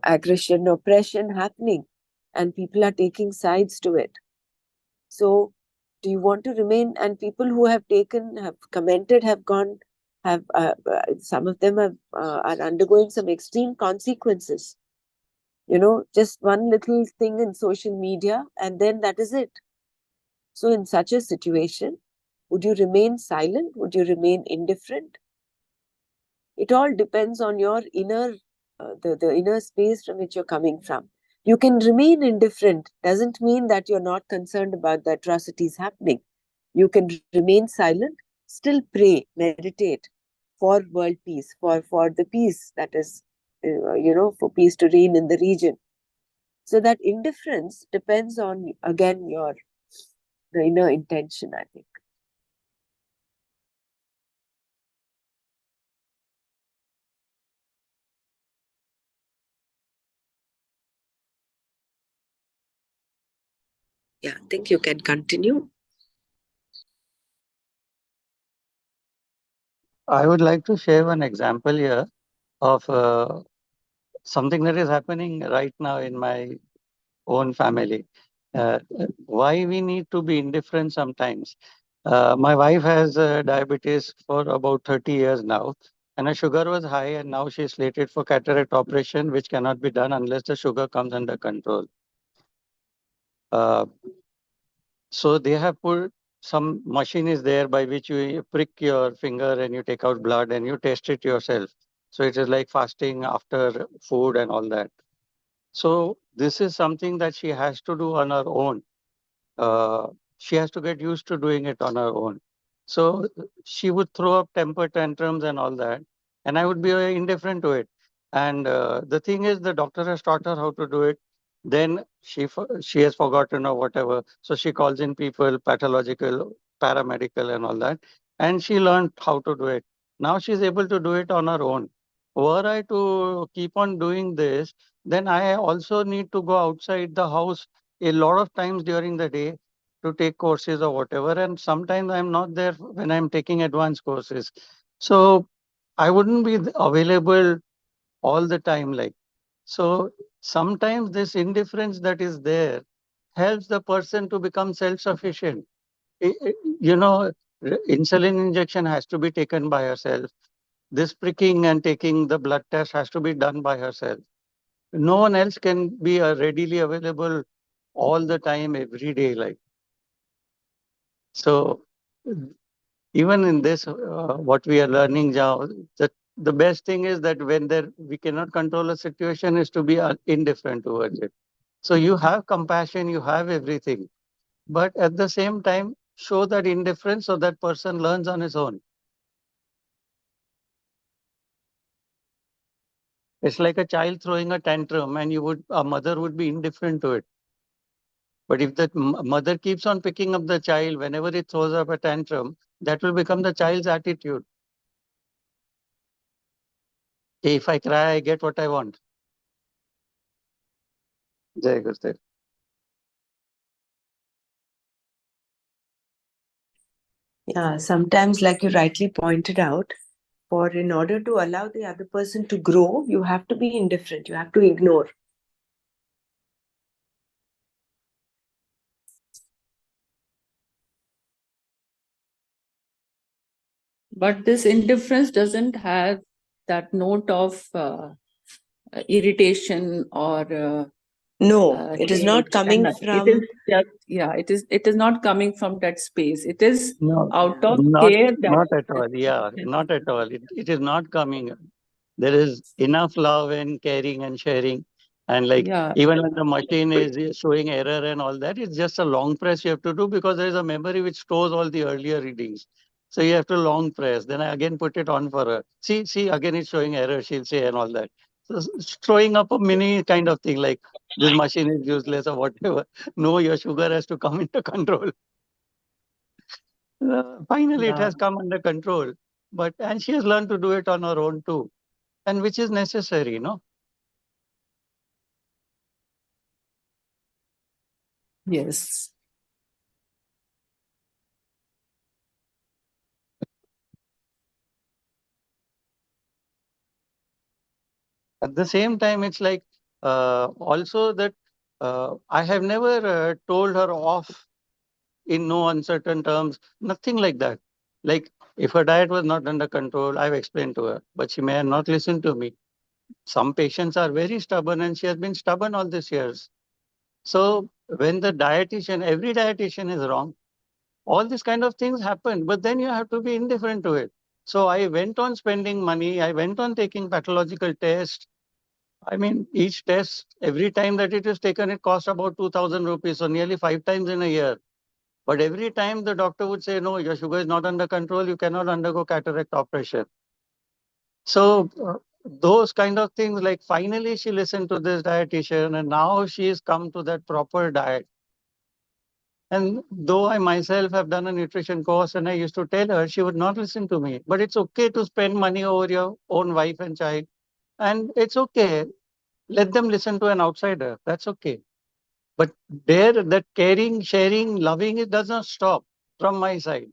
aggression, oppression happening, and people are taking sides to it. So do you want to remain? And people who have taken, have commented, have gone, have some of them have are undergoing some extreme consequences. Just one little thing in social media, and then that is it. So in such a situation, would you remain silent? Would you remain indifferent? It all depends on your inner, the inner space from which you're coming from. You can remain indifferent, doesn't mean that you're not concerned about the atrocities happening. You can remain silent, still pray, meditate for world peace, for the peace that is, for peace to reign in the region. So that indifference depends on, again, the inner intention, I think. Yeah, I think you can continue. I would like to share one example here. of something that is happening right now in my own family. Why we need to be indifferent sometimes. My wife has diabetes for about 30 years now, and her sugar was high, and now she's slated for cataract operation, which cannot be done unless the sugar comes under control. Uh, so they have put some machine is there by which you prick your finger and you take out blood and you test it yourself. So it is like fasting after food and all that. So this is something that she has to do on her own. uh, she has to get used to doing it on her own. So she would throw up temper tantrums and all that, and I would be indifferent to it. And the thing is, the doctor has taught her how to do it. Then she has forgotten or whatever, so she calls in people, pathological, paramedical, and all that, and she learned how to do it. Now she's able to do it on her own. Were I to keep on doing this, then I also need to go outside the house a lot of times during the day to take courses or whatever. And sometimes I'm not there when I'm taking advanced courses. So I wouldn't be available all the time. Like, so sometimes this indifference that is there helps the person to become self-sufficient. You know, insulin injection has to be taken by herself. This pricking and taking the blood test has to be done by herself. No one else can be readily available all the time, every day. Like, so even in this, what we are learning now, that the best thing is that when there we cannot control a situation is to be indifferent towards it. So you have compassion, you have everything, but at the same time, show that indifference so that person learns on his own. It's like a child throwing a tantrum, and a mother would be indifferent to it. But if the mother keeps on picking up the child whenever it throws up a tantrum, that will become the child's attitude. If I cry, I get what I want. Jai Gurudev. Yeah, sometimes, like you rightly pointed out, for in order to allow the other person to grow, you have to be indifferent, you have to ignore. But this indifference doesn't have that note of irritation or No, it is not rage, coming and it from. is just, yeah, it is not coming from that space. It is No, out of not care that not at all. Yeah, not at all. It is not coming. There is enough love and caring and sharing. And like yeah, even when the machine is showing error and all that, it's just a long press you have to do because there is a memory which stores all the earlier readings. So you have to long press. Then I again put it on for her. See, again it's showing error, she'll say and all that. So it's throwing up a mini kind of thing like this machine is useless or whatever. No, your sugar has to come into control. Finally, it yeah, has come under control. And she has learned to do it on her own too, and which is necessary, no? yes, At the same time, it's like also that I have never told her off in no uncertain terms, nothing like that. Like if her diet was not under control, I've explained to her, but she may have not listened to me. Some patients are very stubborn, and she has been stubborn all these years. So when the dietitian, every dietitian is wrong. All these kind of things happen, but then you have to be indifferent to it. So I went on spending money. I went on taking pathological tests. I mean, each test, every time that it is taken, it costs about 2,000 rupees, so nearly 5 times in a year. But every time the doctor would say, no, your sugar is not under control, you cannot undergo cataract operation. So those kind of things, like finally she listened to this dietitian, and now she has come to that proper diet. And though I myself have done a nutrition course and I used to tell her, she would not listen to me. But it's okay to spend money over your own wife and child. And it's okay. Let them listen to an outsider. That's okay. But there, that caring, sharing, loving, it does not stop from my side.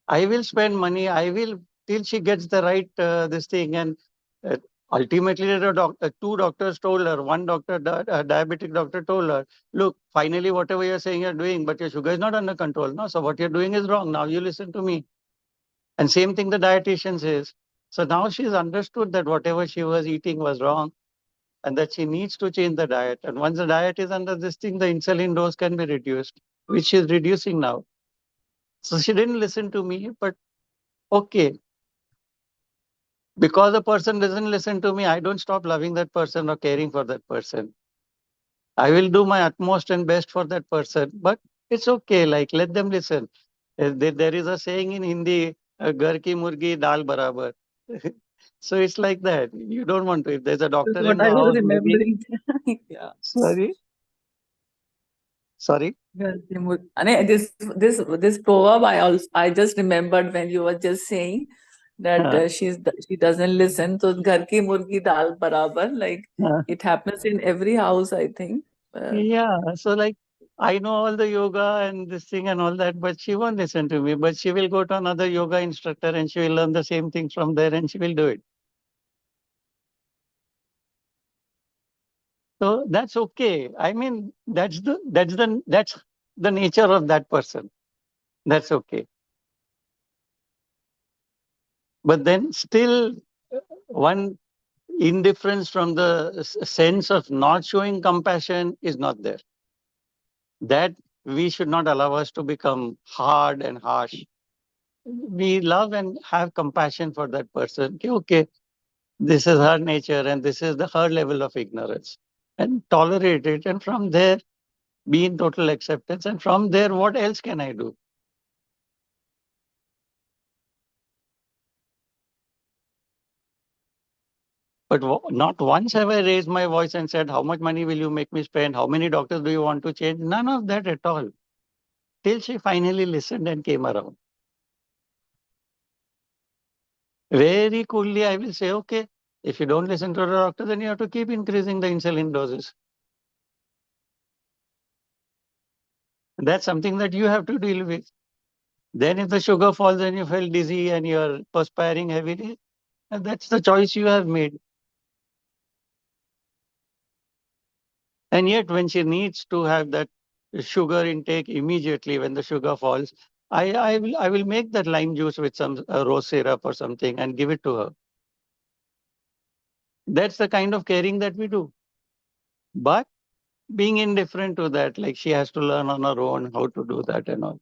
I will spend money. I will till she gets the right this thing. And uh, ultimately, two doctors told her, one doctor, a diabetic doctor told her, look, finally, whatever you're saying you're doing, but your sugar is not under control. No, so what you're doing is wrong. Now you listen to me. And same thing the dietitian says. So now she's understood that whatever she was eating was wrong and that she needs to change the diet. And once the diet is under this thing, the insulin dose can be reduced, which she's reducing now. So she didn't listen to me, but okay. Because the person doesn't listen to me, I don't stop loving that person or caring for that person. I will do my utmost and best for that person, but it's okay. Like, let them listen. There is a saying in Hindi, "Ghar ki murgi dal barabar." So it's like that. You don't want to. If there's a That's doctor in what the I was house, maybe. remembering. Yeah. Sorry. Sorry. This proverb I just remembered when you were just saying that Uh, she doesn't listen. So ghar ki murgi dal barabar, like uh, it happens in every house, I think. yeah. So like, I know all the yoga and this thing and all that, but she won't listen to me. But she will go to another yoga instructor and she will learn the same thing from there and she will do it. So that's okay. I mean, that's the nature of that person. That's okay. But then still, one indifference from the sense of not showing compassion is not there. That we should not allow us to become hard and harsh. We love and have compassion for that person. Okay, this is her nature and this is her level of ignorance, and tolerate it. And from there, be in total acceptance. And from there, what else can I do? But not once have I raised my voice and said, how much money will you make me spend? How many doctors do you want to change? None of that at all. Till she finally listened and came around. Very coolly, I will say, okay, if you don't listen to the doctor, then you have to keep increasing the insulin doses. That's something that you have to deal with. Then if the sugar falls and you feel dizzy and you're perspiring heavily, that's the choice you have made. And yet, when she needs to have that sugar intake immediately when the sugar falls, I will make that lime juice with some rose syrup or something and give it to her. That's the kind of caring that we do. But being indifferent to that, like she has to learn on her own how to do that and all.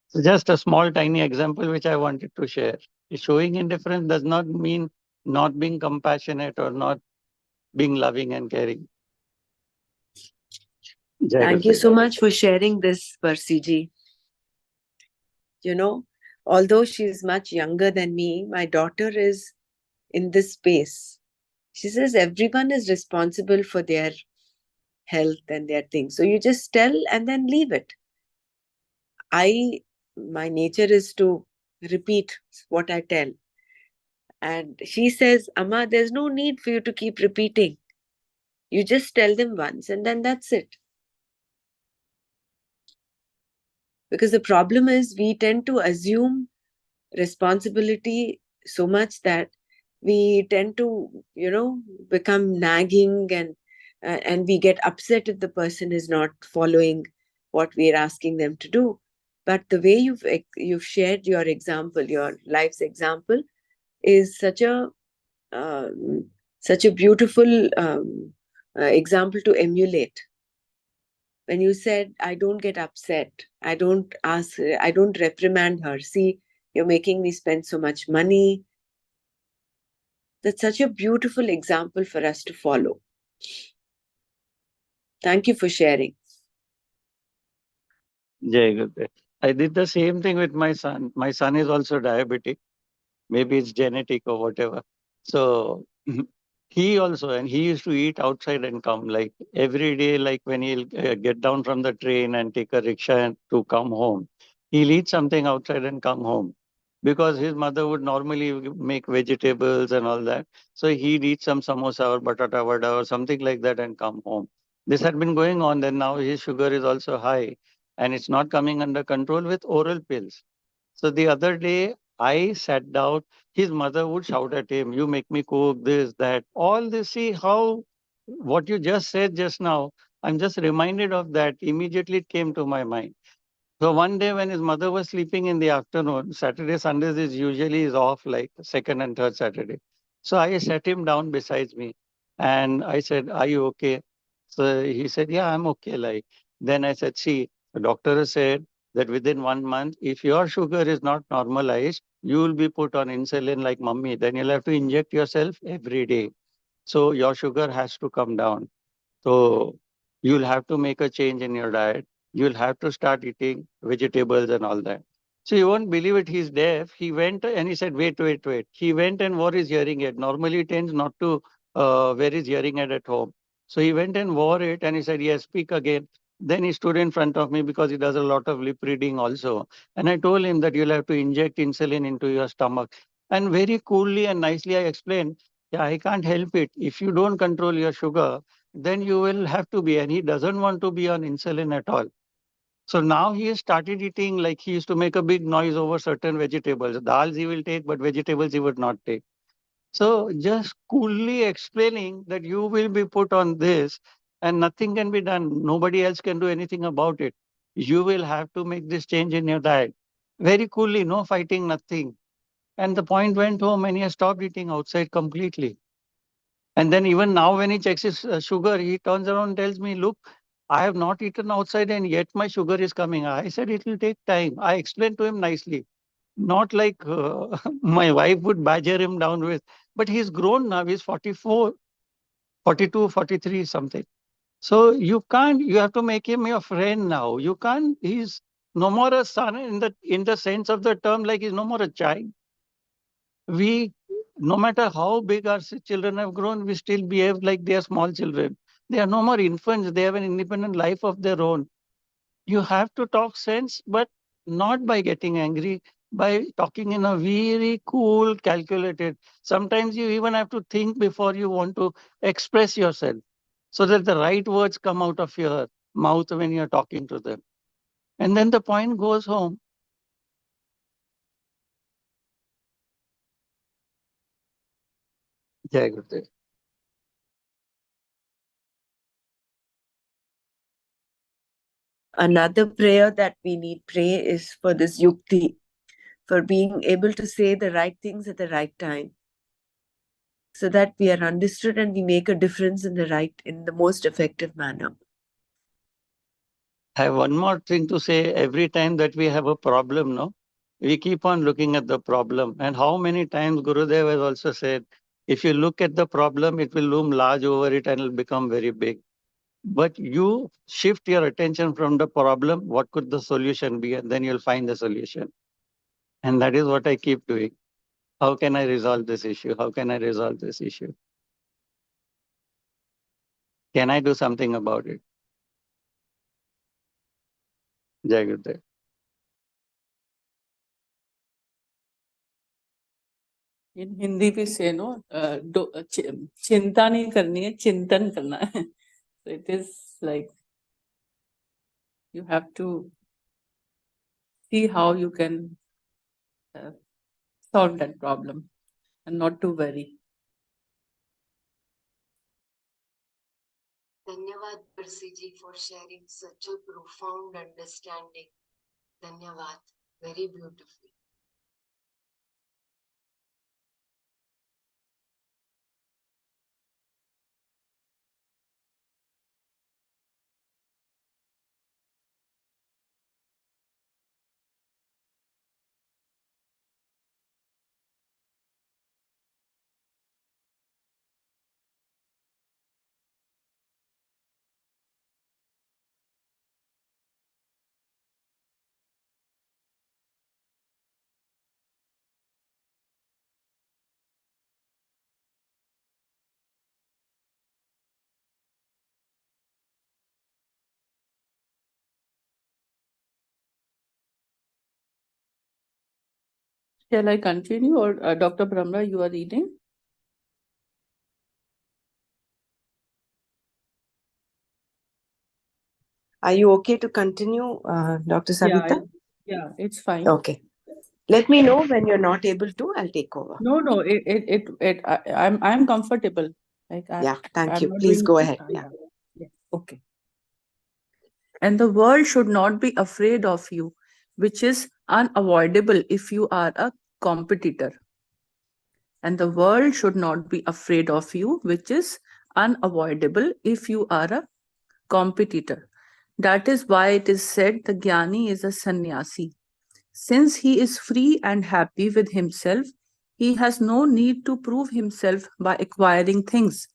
So just a small, tiny example which I wanted to share. Showing indifference does not mean not being compassionate or not being loving and caring. Jai Thank you Guru. so much for sharing this, Persiji. You know, although she's much younger than me, my daughter is in this space. She says everyone is responsible for their health and their things. So you just tell and then leave it. My nature is to repeat what I tell. And she says, Amma, there's no need for you to keep repeating. You just tell them once and then that's it. Because the problem is we tend to assume responsibility so much that we tend to, become nagging and we get upset if the person is not following what we're asking them to do. But the way you've shared your example, your life's example, is such a beautiful example to emulate. When you said, I don't get upset, I don't reprimand her, see, you're making me spend so much money. That's such a beautiful example for us to follow. Thank you for sharing. Jai Guru. I did the same thing with my son. My son is also diabetic. Maybe it's genetic or whatever. So he also, and he used to eat outside and come like every day, like when he'll get down from the train and take a rickshaw to come home, he'll eat something outside and come home because his mother would normally make vegetables and all that. So he'd eat some samosa or batata vada or something like that and come home. This had been going on. Then now his sugar is also high and it's not coming under control with oral pills. So the other day, I sat down. His mother would shout at him, "You make me cook this, that." All this, see how what you just said just now, I'm just reminded of that. Immediately it came to my mind. So one day when his mother was sleeping in the afternoon, Saturday, Sundays is usually is off like second and third Saturday. So I sat him down beside me and I said, "Are you okay?" So he said, "Yeah, I'm okay." Like, then I said, "See, the doctor has said that within 1 month, if your sugar is not normalized, you will be put on insulin like mummy. Then you'll have to inject yourself every day. So your sugar has to come down. So you'll have to make a change in your diet. You'll have to start eating vegetables and all that." So you won't believe it. He's deaf. He went and he said, "Wait, wait, wait." He went and wore his hearing aid. Normally he tends not to wear his hearing aid at home. So he went and wore it and he said, "Yes, speak again." Then he stood in front of me because he does a lot of lip reading also. And I told him that you'll have to inject insulin into your stomach. And very coolly and nicely I explained, "Yeah, I can't help it. If you don't control your sugar, then you will have to be." And he doesn't want to be on insulin at all. So now he has started eating, like he used to make a big noise over certain vegetables. Dals he will take, but vegetables he would not take. So just coolly explaining that you will be put on this and nothing can be done. Nobody else can do anything about it. You will have to make this change in your diet. Very coolly, no fighting, nothing. And the point went home and he has stopped eating outside completely. And then even now when he checks his sugar, he turns around and tells me, "Look, I have not eaten outside and yet my sugar is coming." I said, "It will take time." I explained to him nicely, not like my wife would badger him down with, but he's grown now. He's 44, 42, 43, something. So you can't, you have to make him your friend now. You can't, he's no more a son in the sense of the term, like he's no more a child. We, no matter how big our children have grown, we still behave like they are small children. They are no more infants. They have an independent life of their own. You have to talk sense, but not by getting angry, by talking in a very cool, calculated. Sometimes you even have to think before you want to express yourself so that the right words come out of your mouth when you're talking to them. And then the point goes home. Jai Gurudev. Another prayer that we need pray is for this yukti, for being able to say the right things at the right time, so that we are understood and we make a difference in the most effective manner. I have one more thing to say. Every time that we have a problem, no, we keep on looking at the problem. And how many times Gurudev has also said, if you look at the problem, it will loom large over it and it will become very big. But you shift your attention from the problem, what could the solution be? And then you'll find the solution. And that is what I keep doing. How can I resolve this issue? How can I resolve this issue? Can I do something about it? Jai Gurudev. In Hindi we say no, चिंता नहीं करनी है, चिंतन करना है. So it is like you have to see how you can solve that problem and not to worry. Dhanyavad Percy ji for sharing such a profound understanding. Dhanyavad. Very beautiful. Shall I continue, or Dr. Brahma, you are reading? Are you okay to continue, Dr. Savita? Yeah, it's fine. Okay, Let me know when you're not able to. I'll take over. No, I'm comfortable. Like Yeah, thank I'm you. not Please doing. go ahead. Yeah. Yeah. Okay. And the world should not be afraid of you, which is unavoidable if you are a competitor. And the world should not be afraid of you, which is unavoidable if you are a competitor. That is why it is said the Jnani is a sannyasi. Since he is free and happy with himself, he has no need to prove himself by acquiring things.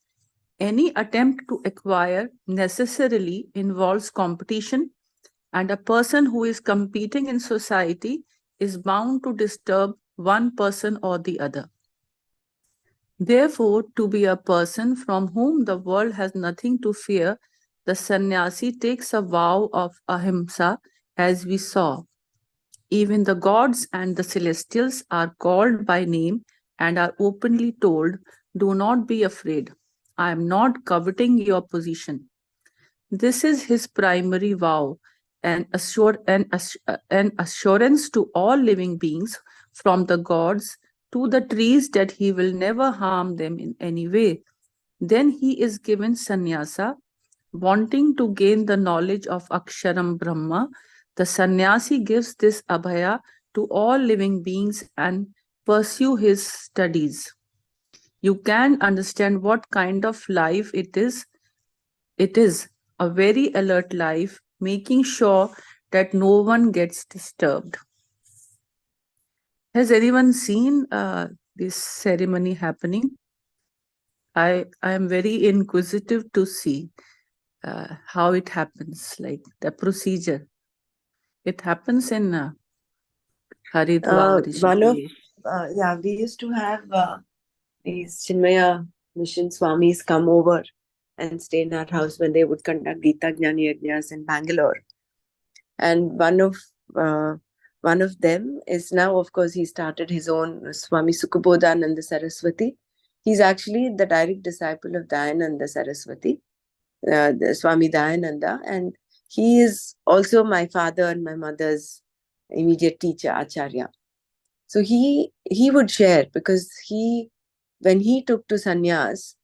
Any attempt to acquire necessarily involves competition, and a person who is competing in society is bound to disturb one person or the other. Therefore, to be a person from whom the world has nothing to fear, the sannyasi takes a vow of ahimsa, as we saw. Even the gods and the celestials are called by name and are openly told, "Do not be afraid. I am not coveting your position." This is his primary vow, an assurance to all living beings, from the gods to the trees, that he will never harm them in any way. Then he is given sannyasa, wanting to gain the knowledge of Aksharam Brahma. The sannyasi gives this abhaya to all living beings and pursue his studies. You can understand what kind of life it is. It is a very alert life, making sure that no one gets disturbed. Has anyone seen this ceremony happening? I am very inquisitive to see how it happens, like the procedure. It happens in Haridwar, One of, Rishikesh. yeah, we used to have these Chinmaya mission swamis come over and stay in our house when they would conduct Gita Jnani Yajnas in Bangalore. And uh, one of them is now, of course, he started his own Swami Sukabodhananda Saraswati. He's actually the direct disciple of Dayananda Saraswati, the Swami Dayananda, and he is also my father and my mother's immediate teacher, Acharya. So he would share, because when he took to sannyas,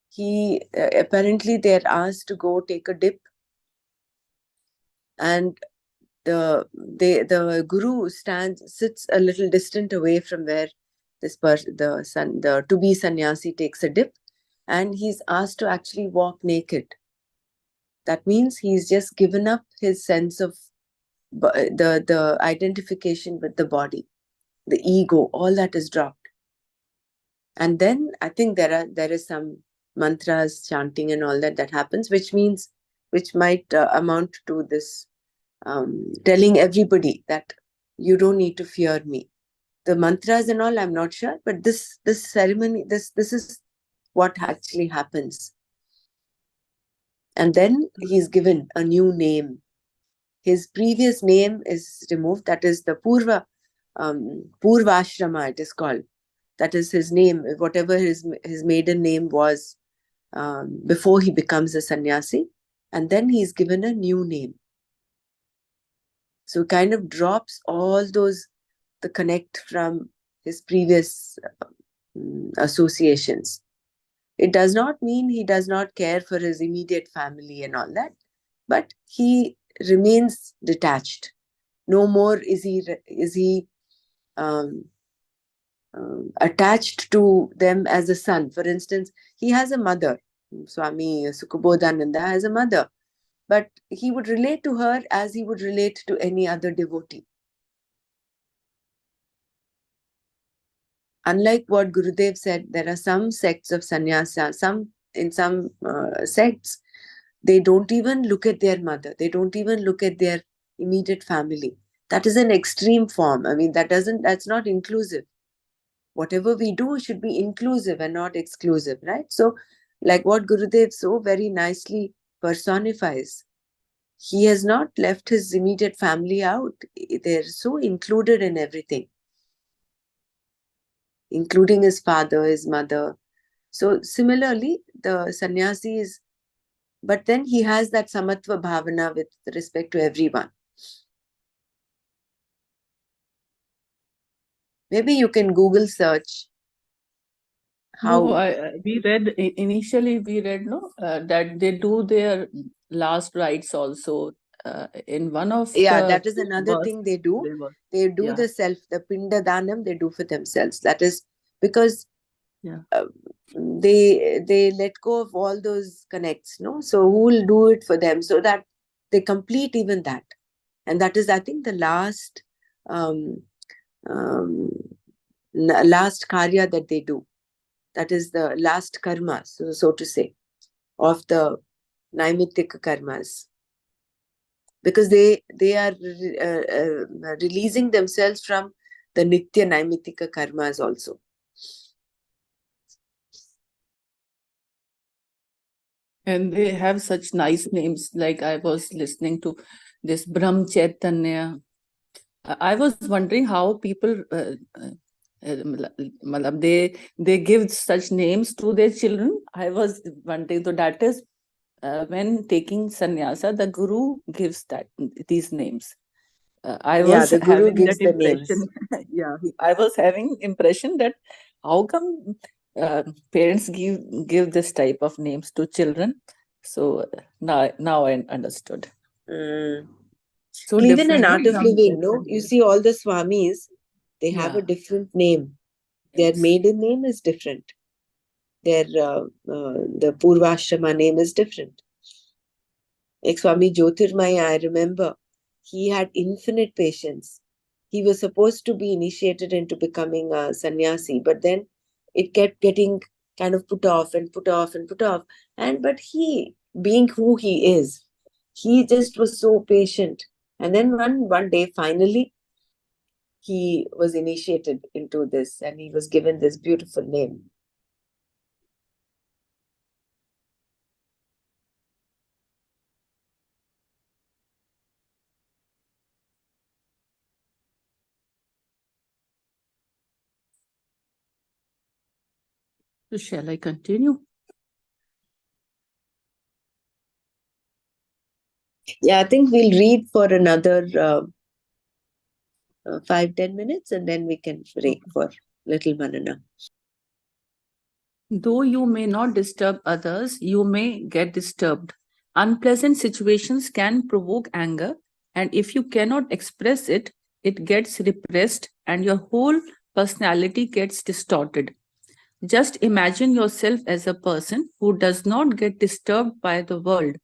he apparently they're asked to go take a dip, and the guru sits a little distant away from where the to be sannyasi takes a dip, and he's asked to actually walk naked. That means he's just given up his sense of the identification with the body, the ego, all that is dropped. And then I think there is some mantras, chanting and all that happens, which might amount to this telling everybody that you don't need to fear me. The mantras and all, I'm not sure, but this ceremony, this is what actually happens. And then he's given a new name. His previous name is removed. That is the Purvashrama, it is called. That is his name, whatever his maiden name was before he becomes a sannyasi. And then he's given a new name. So kind of drops all the connect from his previous associations. It does not mean he does not care for his immediate family and all that, but he remains detached. No more is he um, attached to them as a son. For instance, he has a mother. Swami Sukabodhananda has a mother, but he would relate to her as he would relate to any other devotee. Unlike what Gurudev said, there are some sects of sannyasa, in some sects, they don't even look at their mother. They don't even look at their immediate family. That is an extreme form. I mean, that's not inclusive. Whatever we do should be inclusive and not exclusive, right? So, like what Gurudev so very nicely personifies, he has not left his immediate family out. They're so included in everything, including his father, his mother. So similarly, the sannyasi is, but then he has that samatva bhavana with respect to everyone. Maybe you can Google search how. No, we read initially. We read that they do their last rites also. In one of Yeah, the that is another verse, thing they do. they were They do yeah, the pinda danam, they do for themselves. That is because yeah. they let go of all those connects, no? So who will do it for them so that they complete even that? And that is, I think, the last um, um, last karya that they do. That is the last karma, so to say, of the naimittika karmas, because they are releasing themselves from the nitya naimittika karmas also. And they have such nice names. Like I was listening to this Brahm Chaitanya. I was wondering how people they give such names to their children. I was wondering, so that is when taking sannyasa, the guru gives these names. I Yeah, was the guru having that gives the impression. names. Yeah, I was having impression that how come parents give this type of names to children. So now I understood. Mm. So Even an different, no? art of Brahm living, no? You Chaitanya. see all the swamis, they have Yeah. a different name. Their Yes. maiden name is different. Their the Purvashrama name is different. Like Swami Jyotirmaya, I remember, he had infinite patience. He was supposed to be initiated into becoming a sannyasi, but then it kept getting kind of put off and put off and put off. And but he, being who he is, he just was so patient. And then one day, finally, he was initiated into this, and he was given this beautiful name. So shall I continue? Yeah, I think we'll read for another 5-10 minutes, and then we can break for little Manana. Though you may not disturb others, you may get disturbed. Unpleasant situations can provoke anger, and if you cannot express it, it gets repressed and your whole personality gets distorted. Just imagine yourself as a person who does not get disturbed by the world.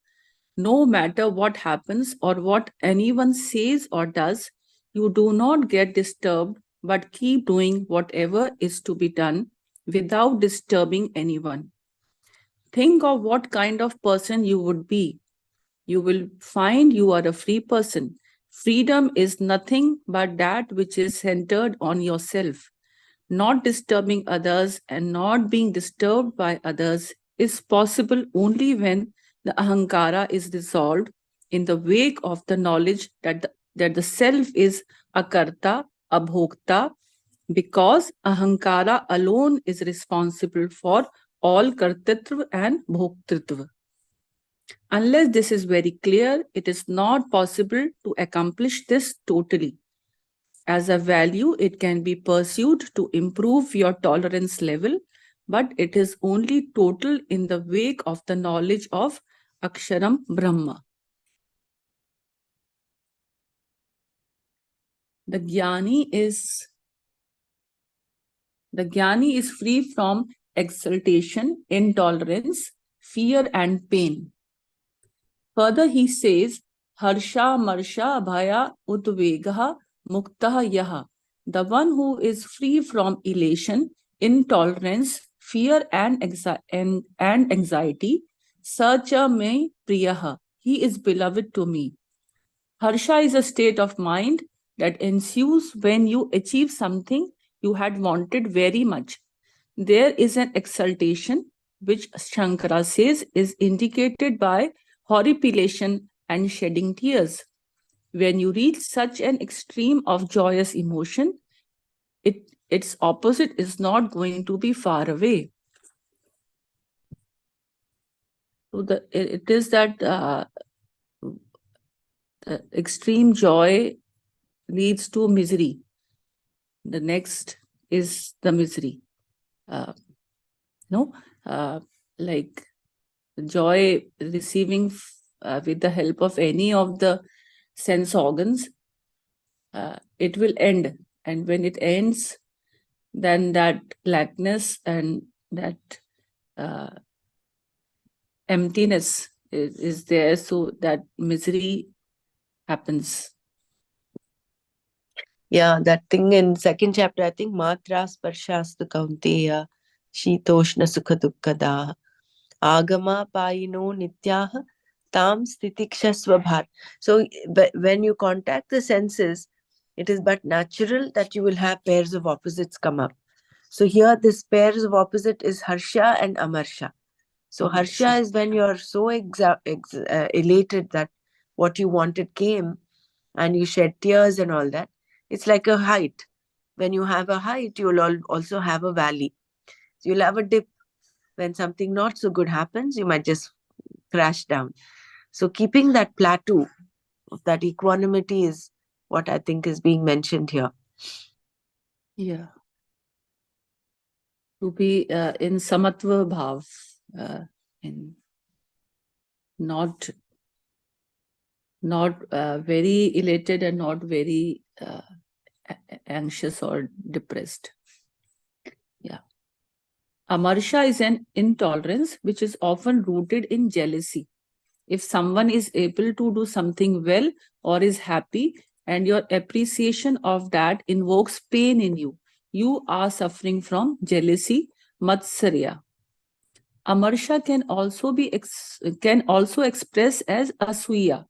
No matter what happens or what anyone says or does, you do not get disturbed but keep doing whatever is to be done without disturbing anyone. Think of what kind of person you would be. You will find you are a free person. Freedom is nothing but that which is centered on yourself. Not disturbing others and not being disturbed by others is possible only when the ahankara is dissolved in the wake of the knowledge that the self is akarta, abhokta, because ahankara alone is responsible for all kartritva and bhoktritva. Unless this is very clear, it is not possible to accomplish this totally. As a value, it can be pursued to improve your tolerance level, but it is only total in the wake of the knowledge of Aksharam Brahma. The Jnani is free from exaltation, intolerance, fear, and pain. Further, he says, Harsha Marsha Bhaya Udvegaha Muktaha Yaha. The one who is free from elation, intolerance, fear, and anxiety, Sacha me Priyaha. He is beloved to me. Harsha is a state of mind that ensues when you achieve something you had wanted very much. There is an exaltation, which Shankara says is indicated by horripilation and shedding tears. When you reach such an extreme of joyous emotion, its opposite is not going to be far away. So it is that extreme joy leads to misery. the next is the misery. Like joy receiving with the help of any of the sense organs, it will end. And when it ends, then that blackness and that emptiness is there. So that misery happens. Yeah, that thing in second chapter, I think Matra Sparshastu Kaunteya Shitoshna Sukha Dukkada Agama Payino Nityaha Tam Stitikshasva Bhar. So when you contact the senses, it is but natural that you will have pairs of opposites come up. So here this pairs of opposite is Harsha and Amarsha. So Harsha is when you're so elated that what you wanted came and you shed tears and all that. It's like a height. When you have a height, you'll also have a valley. So you'll have a dip. When something not so good happens, you might just crash down. So keeping that plateau, that equanimity is what I think is being mentioned here. Yeah. To be in samatva bhav, in not very elated and not very anxious or depressed. Yeah. Amarsha is an intolerance which is often rooted in jealousy. If someone is able to do something well or is happy and your appreciation of that invokes pain in you, you are suffering from jealousy, matsarya. Amarsha can also express as asuya,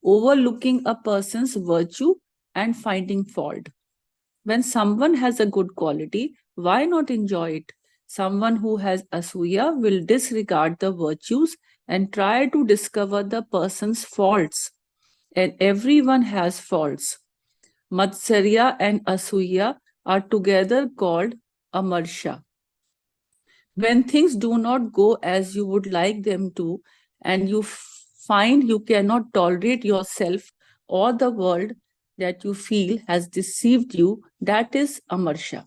overlooking a person's virtue and finding fault. When someone has a good quality, why not enjoy it? Someone who has asuya will disregard the virtues and try to discover the person's faults. And everyone has faults. Matsarya and asuya are together called amarsha. When things do not go as you would like them to, and you find you cannot tolerate yourself or the world that you feel has deceived you, that is amarsha.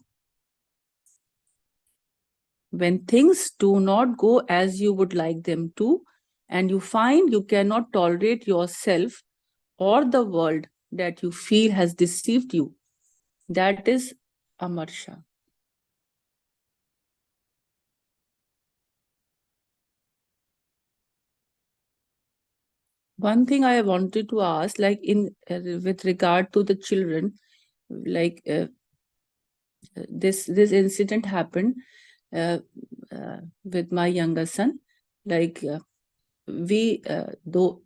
When things do not go as you would like them to, and you find you cannot tolerate yourself or the world that you feel has deceived you, that is amarsha. One thing I wanted to ask, like in with regard to the children, like this incident happened with my younger son. Like though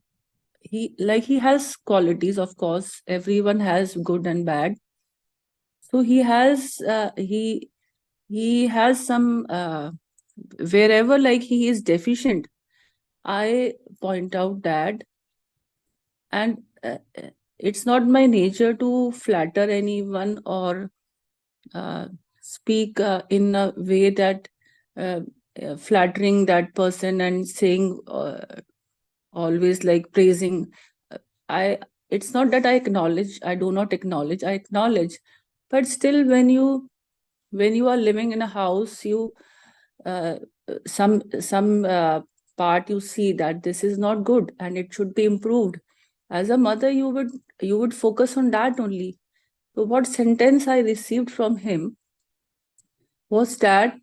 he has qualities, of course, everyone has good and bad. So he has some wherever like he is deficient, I point out that. And it's not my nature to flatter anyone or speak in a way that flattering that person and saying always like praising. It's not that I do not acknowledge, I acknowledge. But still, when you are living in a house, you some part you see that this is not good and it should be improved. As a mother, you would focus on that only. So what sentence I received from him was that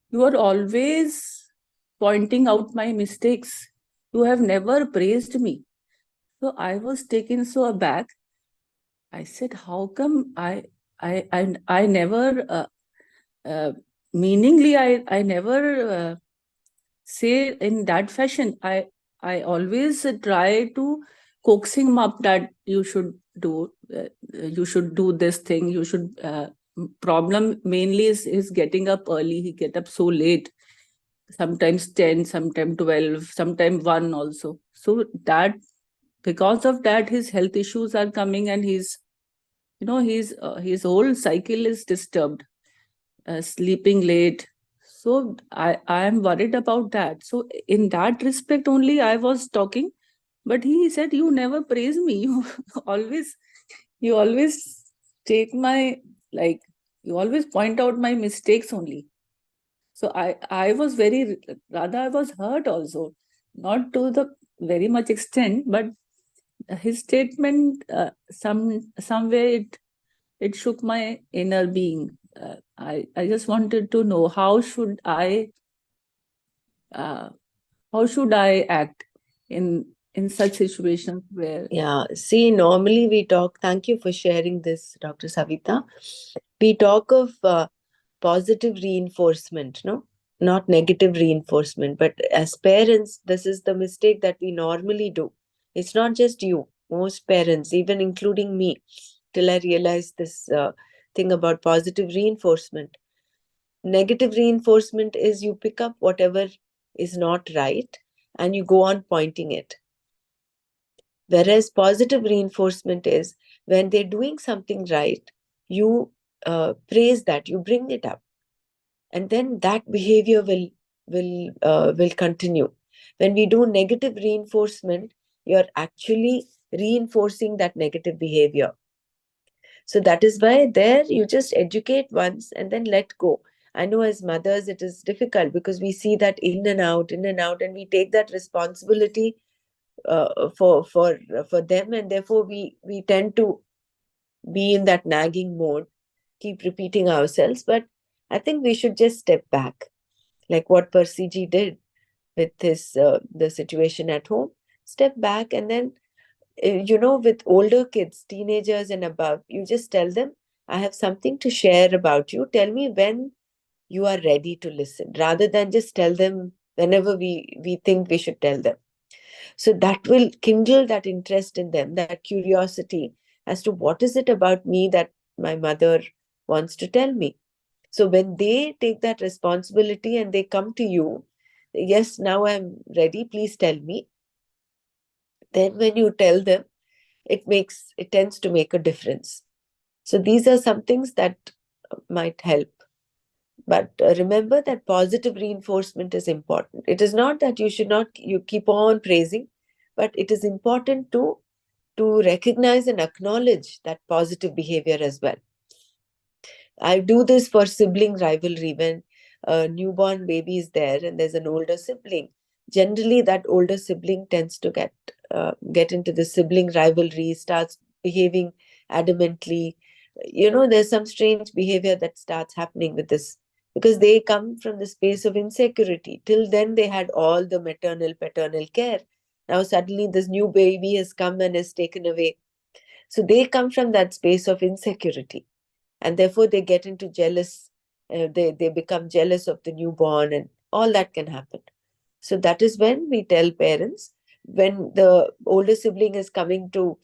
you are always pointing out my mistakes. You have never praised me. So I was taken so aback. I said, how come I never meaningly I never say in that fashion. I always try to coaxing him up that you should do this thing. You should problem mainly is getting up early. He get up so late, sometimes 10, sometimes 12, sometimes 1 also. So that because of that his health issues are coming, and his whole cycle is disturbed, sleeping late. So I am worried about that. So in that respect only I was talking, but he said, you never praise me. You always take my like You always point out my mistakes only. So I was rather I was hurt also, not to the very much extent, but his statement, somewhere it shook my inner being. I just wanted to know uh, how should I act in such situations where. Yeah, see, normally we talk, thank you for sharing this, Dr. Savita. We talk of positive reinforcement, no? Not negative reinforcement. But as parents, this is the mistake that we normally do. It's not just you, most parents, even including me, till I realized this thing about positive reinforcement. Negative reinforcement is you pick up whatever is not right and you go on pointing it. Whereas positive reinforcement is when they're doing something right, you praise that, you bring it up, and then that behavior will continue. When we do negative reinforcement, you're actually reinforcing that negative behavior. So that is why there you just educate once and then let go. I know as mothers it is difficult because we see that in and out, and we take that responsibility for them, and therefore we tend to be in that nagging mode, keep repeating ourselves. But I think we should just step back, like what Percy ji did with his the situation at home. Step back, and then with older kids, teenagers and above, you just tell them, I have something to share about you, tell me when you are ready to listen, rather than just tell them whenever we think we should tell them. So that will kindle that interest in them, that curiosity as to what is it about me that my mother wants to tell me. So when they take that responsibility and they come to you, yes, now I'm ready, please tell me. Then when you tell them, it tends to make a difference. So these are some things that might help. But remember that positive reinforcement is important. It is not that you keep on praising, but it is important to recognize and acknowledge that positive behavior as well. I do this for sibling rivalry. When a newborn baby is there and there's an older sibling, generally that older sibling tends to get into the sibling rivalry, starts behaving adamantly. There's some strange behavior that starts happening with this because they come from the space of insecurity. Till then, they had all the maternal, paternal care. Now, suddenly, this new baby has come and is taken away. So, they come from that space of insecurity, and therefore they get into jealous. They become jealous of the newborn, and all that can happen. So that is when we tell parents, when the older sibling is coming to,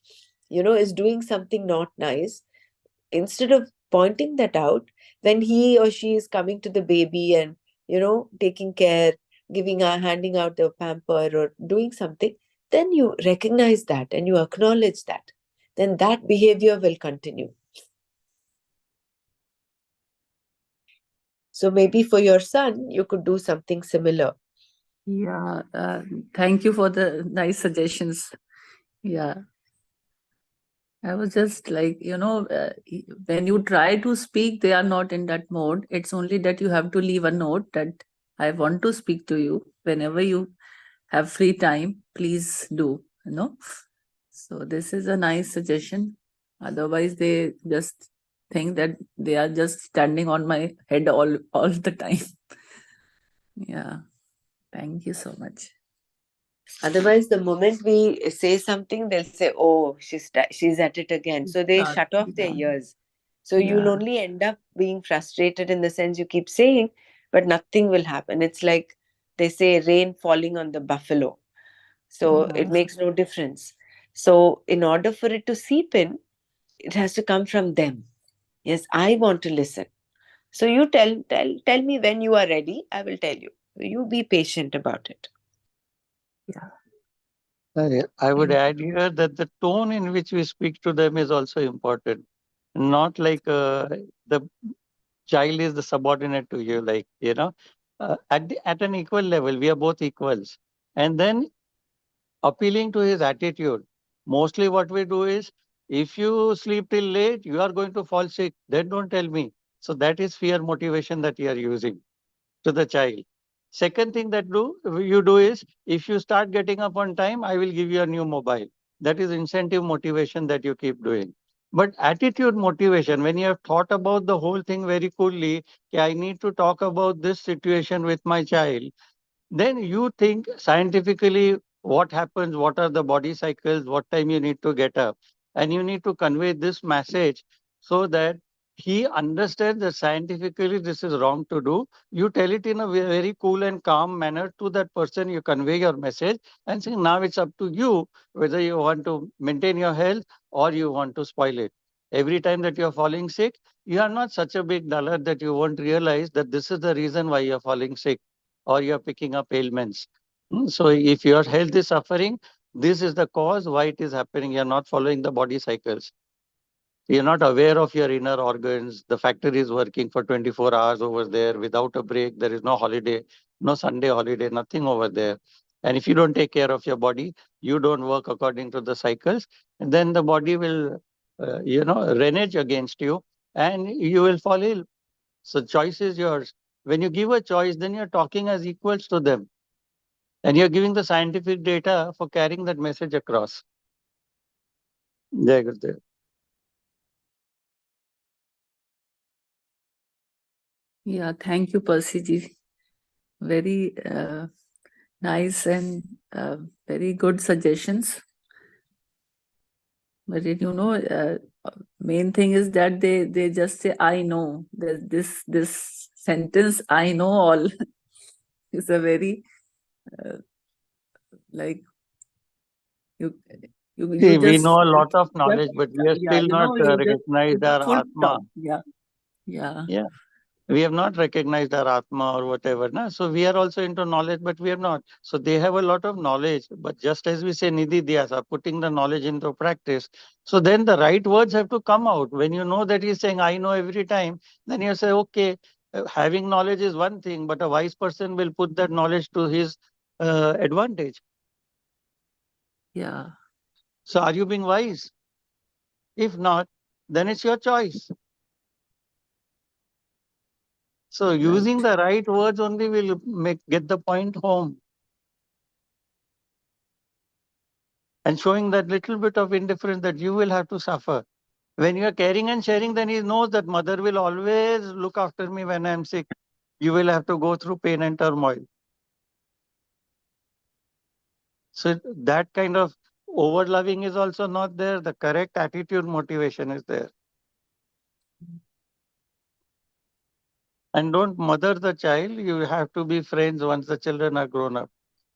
is doing something not nice, instead of pointing that out, when he or she is coming to the baby and taking care, handing out the pamper or doing something, then you recognize that and you acknowledge that, then that behavior will continue. So maybe for your son, you could do something similar. Yeah, thank you for the nice suggestions. Yeah, I was just like, when you try to speak, they are not in that mode. It's only that you have to leave a note that I want to speak to you. Whenever you have free time, please do. So this is a nice suggestion. Otherwise, they just think that they are just standing on my head all the time. Yeah, thank you so much. Otherwise, the moment we say something, they'll say, "Oh, she's at it again." So they shut off their ears. So you'll only end up being frustrated in the sense you keep saying, but nothing will happen. It's like they say, rain falling on the buffalo. So it makes no difference. So in order for it to seep in, it has to come from them. Yes, I want to listen. So you tell me when you are ready. I will tell you. You be patient about it. Yeah. I would add here that the tone in which we speak to them is also important. Not like the child is the subordinate to you, at an equal level, we are both equals. And then appealing to his attitude. Mostly what we do is, if you sleep till late, you are going to fall sick. Then don't tell me. So that is fear motivation that you are using to the child. Second thing that you do is, if you start getting up on time, I will give you a new mobile. That is incentive motivation that you keep doing. But attitude motivation, when you have thought about the whole thing very coolly, "Okay, I need to talk about this situation with my child," then you think scientifically what happens, what are the body cycles, what time you need to get up. And you need to convey this message so that he understands that scientifically this is wrong to do. You tell it in a very cool and calm manner to that person. You convey your message and say, now it's up to you whether you want to maintain your health or you want to spoil it. Every time that you're falling sick, you are not such a big dullard that you won't realize that this is the reason why you're falling sick or you're picking up ailments. So if your health is suffering, this is the cause why it is happening. You're not following the body cycles. You're not aware of your inner organs. The factory is working for 24 hours over there without a break. There is no holiday, no Sunday holiday, nothing over there. And if you don't take care of your body, you don't work according to the cycles, and then the body will, renege against you and you will fall ill. So choice is yours. When you give a choice, then you're talking as equals to them. And you're giving the scientific data for carrying that message across. Jai Gurudev. Yeah, thank you, Percy ji. Very nice and very good suggestions. But main thing is that they just say, "I know." This sentence, "I know all," is a very like you See, we just know a lot of knowledge, but we are yeah, still not you recognized just full our stop. Atma. Yeah. Yeah. We have not recognized our Atma or whatever. Na? So we are also into knowledge, but we have not. So they have a lot of knowledge, but just as we say Nidhi Dhyasa, putting the knowledge into practice. So then the right words have to come out. When you know that he's saying, I know every time, then you say, okay, having knowledge is one thing, but a wise person will put that knowledge to his advantage. Yeah. So are you being wise? If not, then it's your choice. So using Right. the right words only will get the point home. And showing that little bit of indifference that you will have to suffer. When you are caring and sharing, then he knows that mother will always look after me when I'm sick. You will have to go through pain and turmoil. So that kind of over loving is also not there. The correct attitude motivation is there. And don't mother the child. You have to be friends once the children are grown up,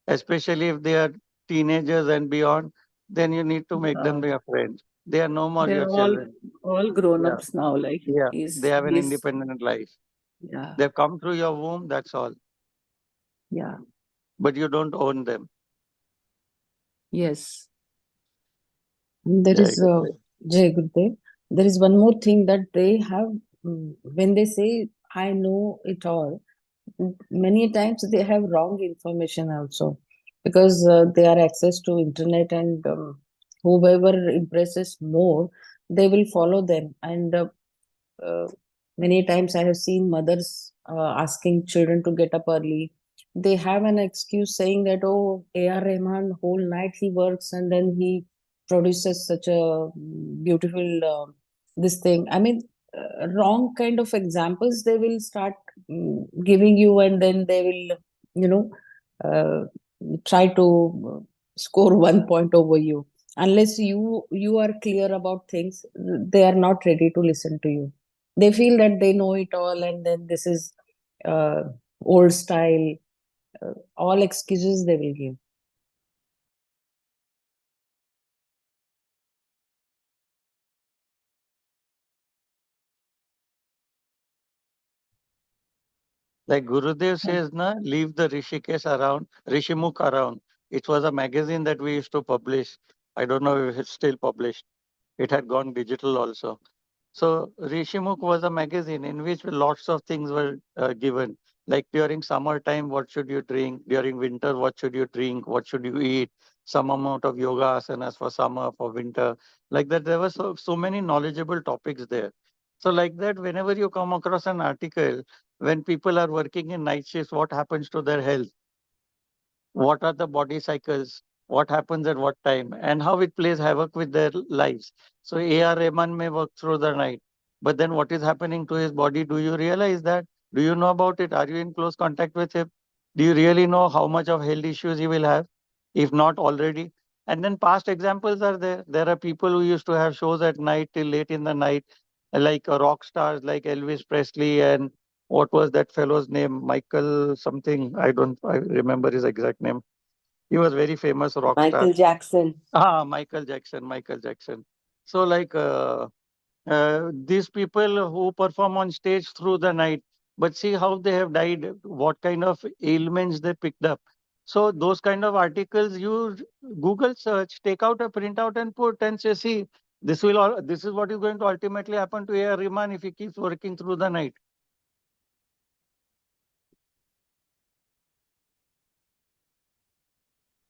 especially if they are teenagers and beyond. Then you need to make them your friends. They are no more your They're children. all grown Yeah. ups now. Like Yeah. They have an he's independent life. yeah. They've come through your womb, that's all. Yeah. But you don't own them. Yes. There Yeah, is Jai Gurudev. There is one more thing that they have when they say I know it all. Many times they have wrong information also because they are access to internet and whoever impresses more, they will follow them and uh, many times I have seen mothers asking children to get up early. They have an excuse saying that, oh, A.R. Rahman, whole night he works and then he produces such a beautiful this thing. I mean, wrong kind of examples they will start giving you, and then they will, you know, uh, try to score 1 point over you. Unless you are clear about things, they are not ready to listen to you. They feel that they know it all, and then this is uh, old style. All excuses they will give. like Gurudev says, na, leave the Rishikesh around, Rishimukh around. It was a magazine that we used to publish. I don't know if it's still published. It had gone digital also. So Rishimukh was a magazine in which lots of things were given. Like during summertime, what should you drink? During winter, what should you drink? What should you eat? Some amount of yoga asanas for summer, for winter. Like that, there were so many knowledgeable topics there. So like that, whenever you come across an article, when people are working in night shifts, what happens to their health? What are the body cycles, what happens at what time, and how it plays havoc with their lives. So A.R. Rahman may work through the night, but then what is happening to his body? Do you realize that? Do you know about it? Are you in close contact with him? Do you really know how much of health issues he will have, if not already? And then past examples are there. There are people who used to have shows at night till late in the night, like rock stars like Elvis Presley and what was that fellow's name? Michael something. I remember his exact name. He was very famous rock star. Michael Jackson. Michael Jackson, Michael Jackson. So like these people who perform on stage through the night, but see how they have died, what kind of ailments they picked up. So those kind of articles, you Google search, take out a printout and put and say, see, this is what is going to ultimately happen to A.R. Rahman if he keeps working through the night.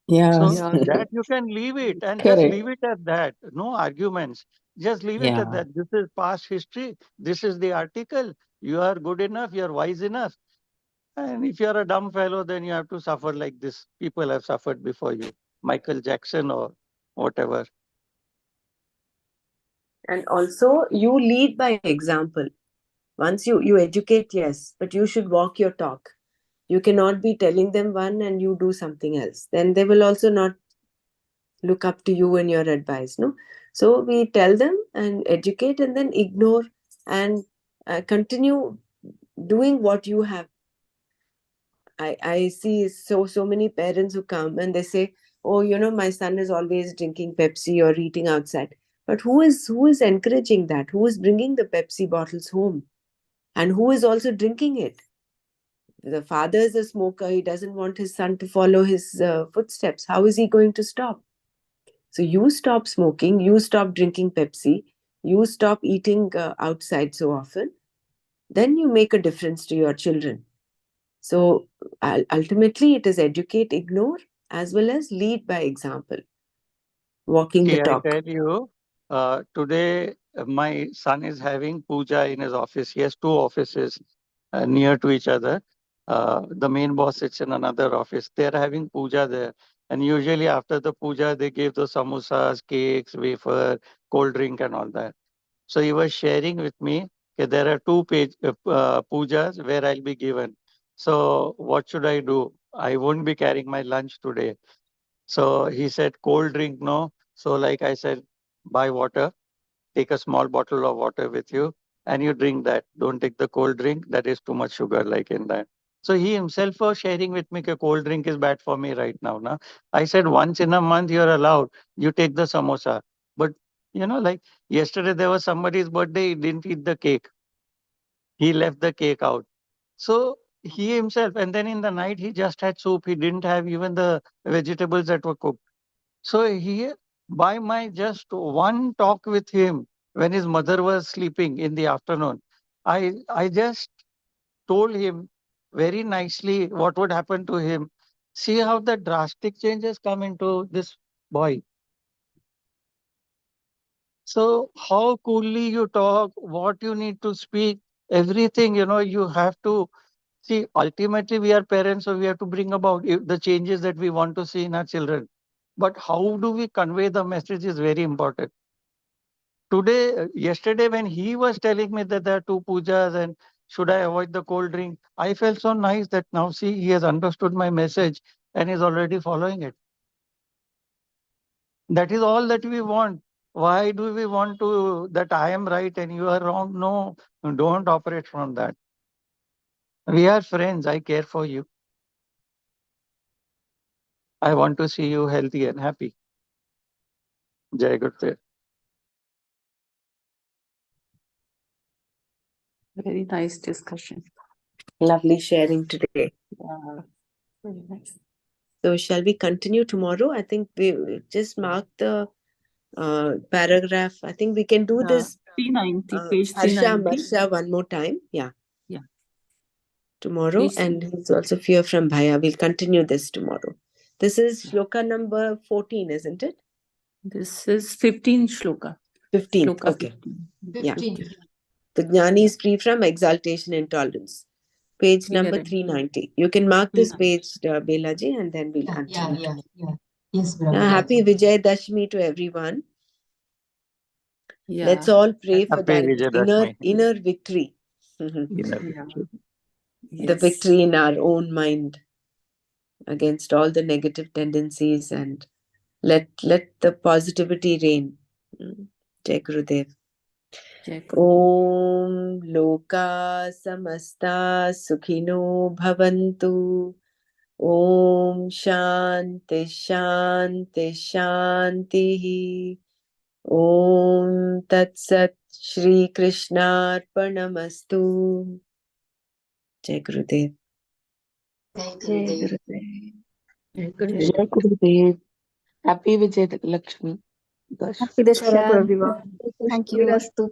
Yeah. So Yeah. that you can leave it and just Correct. leave it at that. No arguments. Just leave it at Yeah. that. This is past history. This is the article. You are good enough. You are wise enough. And if you are a dumb fellow, then you have to suffer like this. People have suffered before you. Michael Jackson or whatever. And also, you lead by example. Once you educate, yes, but you should walk your talk. You cannot be telling them one and you do something else. Then they will also not look up to you and your advice. No, so we tell them and educate, and then ignore and continue doing what you have. I see so many parents who come and they say, oh, my son is always drinking Pepsi or eating outside. But who is encouraging that? Who is bringing the Pepsi bottles home? And who is also drinking it? The father is a smoker. He doesn't want his son to follow his footsteps. How is he going to stop? So you stop smoking, you stop drinking Pepsi, you stop eating outside so often, then you make a difference to your children. So ultimately, it is educate, ignore, as well as lead by example, walking the See, I talk. tell you, today my son is having puja in his office. He has two offices near to each other. The main boss sits in another office. They are having puja there. And usually after the puja, they give the samosas, cakes, wafer, cold drink and all that. So he was sharing with me that there are pujas where I'll be given. So what should I do? I won't be carrying my lunch today. So he said, cold drink, no. So like I said, buy water, take a small bottle of water with you and you drink that. Don't take the cold drink. That is too much sugar like in that. So he himself was sharing with me that cold drink is bad for me right now. Na? I said, once in a month you're allowed. You take the samosa. But like yesterday there was somebody's birthday, he didn't eat the cake. He left the cake out. So he himself, and then in the night he just had soup. He didn't have even the vegetables that were cooked. So he, by my just one talk with him when his mother was sleeping in the afternoon, I just told him very nicely what would happen to him. See how the drastic changes come into this boy. So how coolly you talk, what you need to speak, everything, you have to see. Ultimately, we are parents, so we have to bring about the changes that we want to see in our children. But how do we convey the message is very important. Today, yesterday, when he was telling me that there are two pujas and should I avoid the cold drink, I felt so nice that now see, he has understood my message and is already following it. That is all that we want. Why do we want to that I am right and you are wrong? No, don't operate from that. We are friends. I care for you. I want to see you healthy and happy. Jai Gurudev. Very nice discussion. Lovely sharing today. Yeah. Very nice. So shall we continue tomorrow? I think we just marked the paragraph. I think we can do this 390, page Harsha 390. Marsha one more time. Yeah. Yeah. Tomorrow. Page And he's also fear from Bhaya. We'll continue this tomorrow. This is shloka number 14, isn't it? This is 15 shloka. 15th. Shloka Okay. 15. Yeah. 15. The Jnani is free from exaltation and intolerance. Page number Clear. 390. You can mark this page, Belaji, and then we'll continue. Yes, Happy Vijay Dashmi to everyone. Yeah. Let's all pray for Happy that Vijayadashmi. inner victory. Inner Yeah. victory. The victory in our own mind against all the negative tendencies, and let the positivity reign. Jai Gurudev. Om Loka Samasta Sukhino Bhavantu. Om Shanti Shanti Shanti. Om Tat Sat Shri Krishna Arpanamastu. Jai Gurudev. Jai Gurudev. Jai Jai Gurudev. Happy Vijay Lakshmi. Happy Dashara to everyone. Thank you. Virastu.